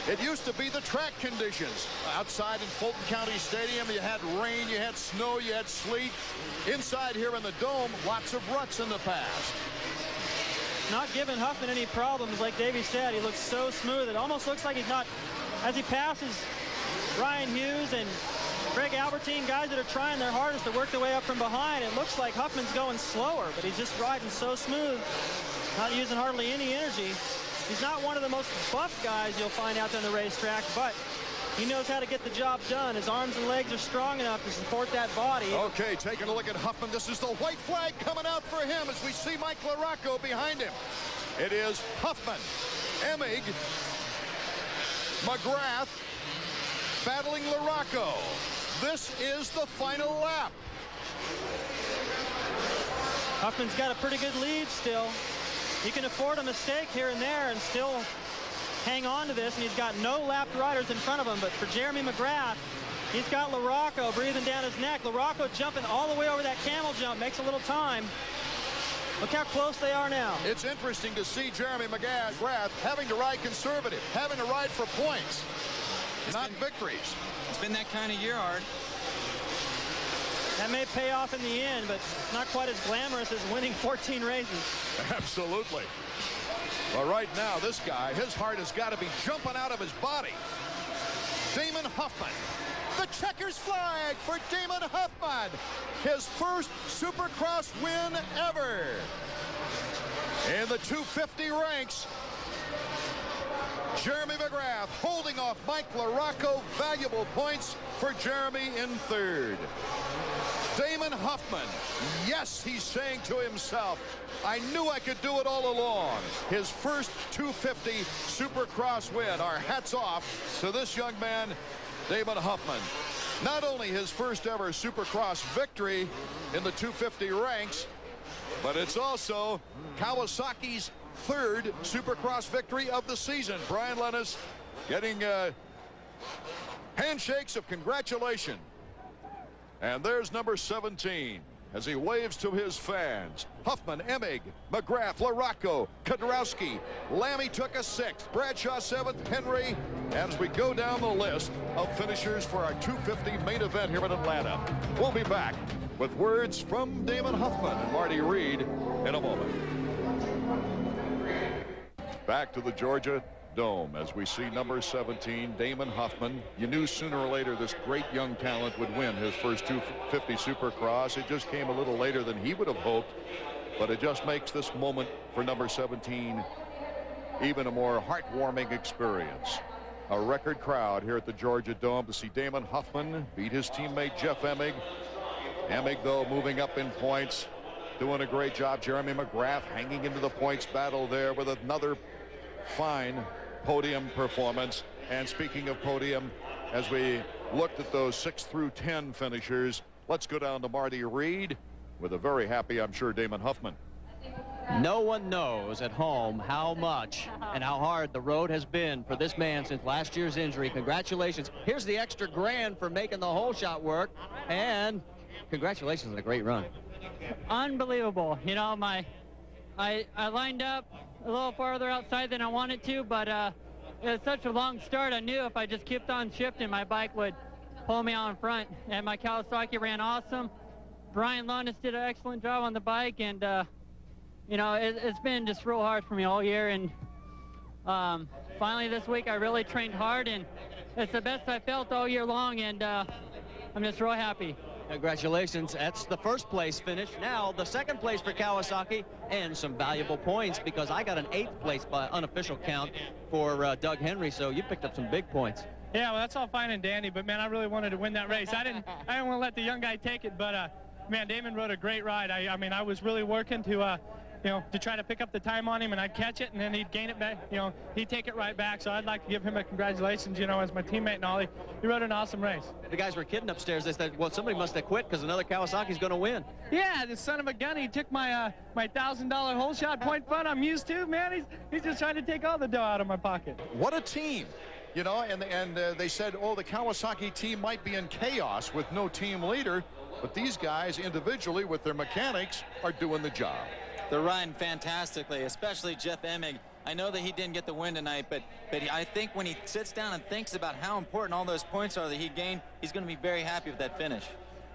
It used to be the track conditions. Outside in Fulton County Stadium, you had rain, you had snow, you had sleet. Inside here in the Dome, lots of ruts in the past. Not giving Huffman any problems, like Davey said. He looks so smooth. It almost looks like he's not, as he passes Ryan Hughes and Greg Albertine, guys that are trying their hardest to work their way up from behind. It looks like Huffman's going slower, but he's just riding so smooth, not using hardly any energy. He's not one of the most buff guys you'll find out there on the racetrack, but He knows how to get the job done. His arms and legs are strong enough to support that body. Okay, taking a look at Huffman. This is the white flag coming out for him as we see Mike LaRocco behind him. It is Huffman, Emig, McGrath battling LaRocco. This is the final lap. Huffman's got a pretty good lead still. He can afford a mistake here and there and still hang on to this, and he's got no lapped riders in front of him. But for Jeremy McGrath, he's got LaRocco breathing down his neck. LaRocco jumping all the way over that camel jump, makes a little time. Look how close they are now. It's interesting to see Jeremy McGrath having to ride conservative, having to ride for points, not victories. It's been that kind of year, Art. That may pay off in the end, but not quite as glamorous as winning 14 races. Absolutely. But right now, this guy, his heart has got to be jumping out of his body. Damon Huffman. The checker's flag for Damon Huffman. His first Supercross win ever. In the 250 ranks, Jeremy McGrath holding off Mike LaRocco. Valuable points for Jeremy in third. Damon Huffman, yes, he's saying to himself, I knew I could do it all along. His first 250 Supercross win. Our hats off to this young man, Damon Huffman. Not only his first ever Supercross victory in the 250 ranks, but it's also Kawasaki's third Supercross victory of the season. Brian Lennis getting handshakes of congratulation. And there's number 17 as he waves to his fans. Huffman, Emig, McGrath, LaRocco, Kudrowski, Lammy took a 6th, Bradshaw 7th, Henry. As we go down the list of finishers for our 250 main event here in Atlanta. We'll be back with words from Damon Huffman and Marty Reed in a moment. Back to the Georgia Dome as we see number 17, Damon Huffman. You knew sooner or later this great young talent would win his first 250 Supercross. It just came a little later than he would have hoped, but it just makes this moment for number 17 even a more heartwarming experience. A record crowd here at the Georgia Dome to see Damon Huffman beat his teammate Jeff Emig. Emig, though, moving up in points, doing a great job. Jeremy McGrath hanging into the points battle there with another fine podium performance. And speaking of podium, as we looked at those 6 through 10 finishers, let's go down to Marty Reed with a very happy, I'm sure, Damon Huffman. No one knows at home how much and how hard the road has been for this man since last year's injury. Congratulations. Here's the extra grand for making the whole shot work, and congratulations on a great run. Unbelievable. You know, I lined up a little farther outside than I wanted to, but it was such a long start. I knew if I just kept on shifting, my bike would pull me out in front. And my Kawasaki ran awesome. Brian Lundes did an excellent job on the bike, and you know, it's been just real hard for me all year. And finally this week I really trained hard, and it's the best I felt all year long, and I'm just real happy. Congratulations. That's the first place finish. Now the second place for Kawasaki, and some valuable points because I got an 8th place by unofficial count for Doug Henry, so you picked up some big points. Yeah, well, that's all fine and dandy, but man, I really wanted to win that race. I didn't want to let the young guy take it, but man, Damon rode a great ride. I mean, I was really working to you know, to try to pick up the time on him, and I'd catch it, and then he'd gain it back. You know, he'd take it right back. So I'd like to give him a congratulations, you know, as my teammate and all. He rode an awesome race. The guys were kidding upstairs. They said, well, somebody must have quit because another Kawasaki's going to win. Yeah, the son of a gun. He took my my $1,000 whole shot point fund I'm used to. Man, he's just trying to take all the dough out of my pocket. What a team. You know, and they said, oh, the Kawasaki team might be in chaos with no team leader, but these guys individually with their mechanics are doing the job. They're riding fantastically, especially Jeff Emig. I know that he didn't get the win tonight, but I think when he sits down and thinks about how important all those points are that he gained, he's going to be very happy with that finish.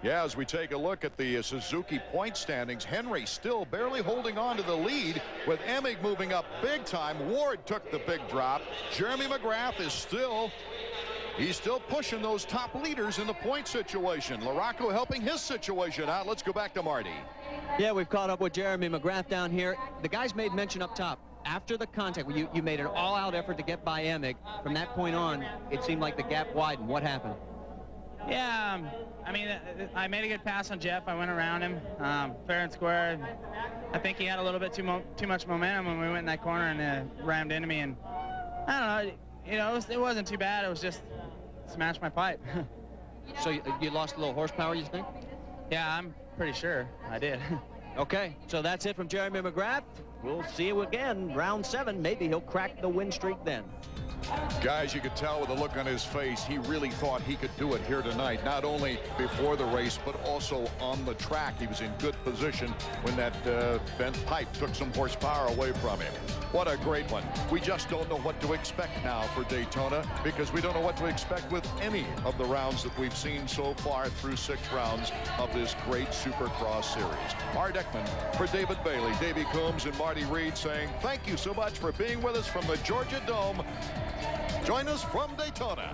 Yeah, as we take a look at the Suzuki point standings, Henry still barely holding on to the lead with Emig moving up big time. Ward took the big drop. Jeremy McGrath is still pushing those top leaders in the point situation. LaRocco helping his situation out. Let's go back to Marty. Yeah, we've caught up with Jeremy McGrath down here. The guys made mention up top. after the contact, you made an all-out effort to get by Emick. From that point on, it seemed like the gap widened. What happened? Yeah, I mean, I made a good pass on Jeff. I went around him, fair and square. I think he had a little bit too much momentum when we went in that corner and rammed into me. And I don't know, you know, it wasn't too bad. It was just smashed my pipe. So you lost a little horsepower, you think? Yeah, I'm pretty sure I did. Okay, so that's it from Jeremy McGrath. We'll see you again, round 7. Maybe he'll crack the win streak then. Guys, you could tell with the look on his face, he really thought he could do it here tonight, not only before the race, but also on the track. He was in good position when that bent pipe took some horsepower away from him. What a great one. We just don't know what to expect now for Daytona, because we don't know what to expect with any of the rounds that we've seen so far through 6 rounds of this great Supercross series. Art Ekman for David Bailey, Davey Coombs, and Marty Reed saying thank you so much for being with us from the Georgia Dome. Join us from Daytona.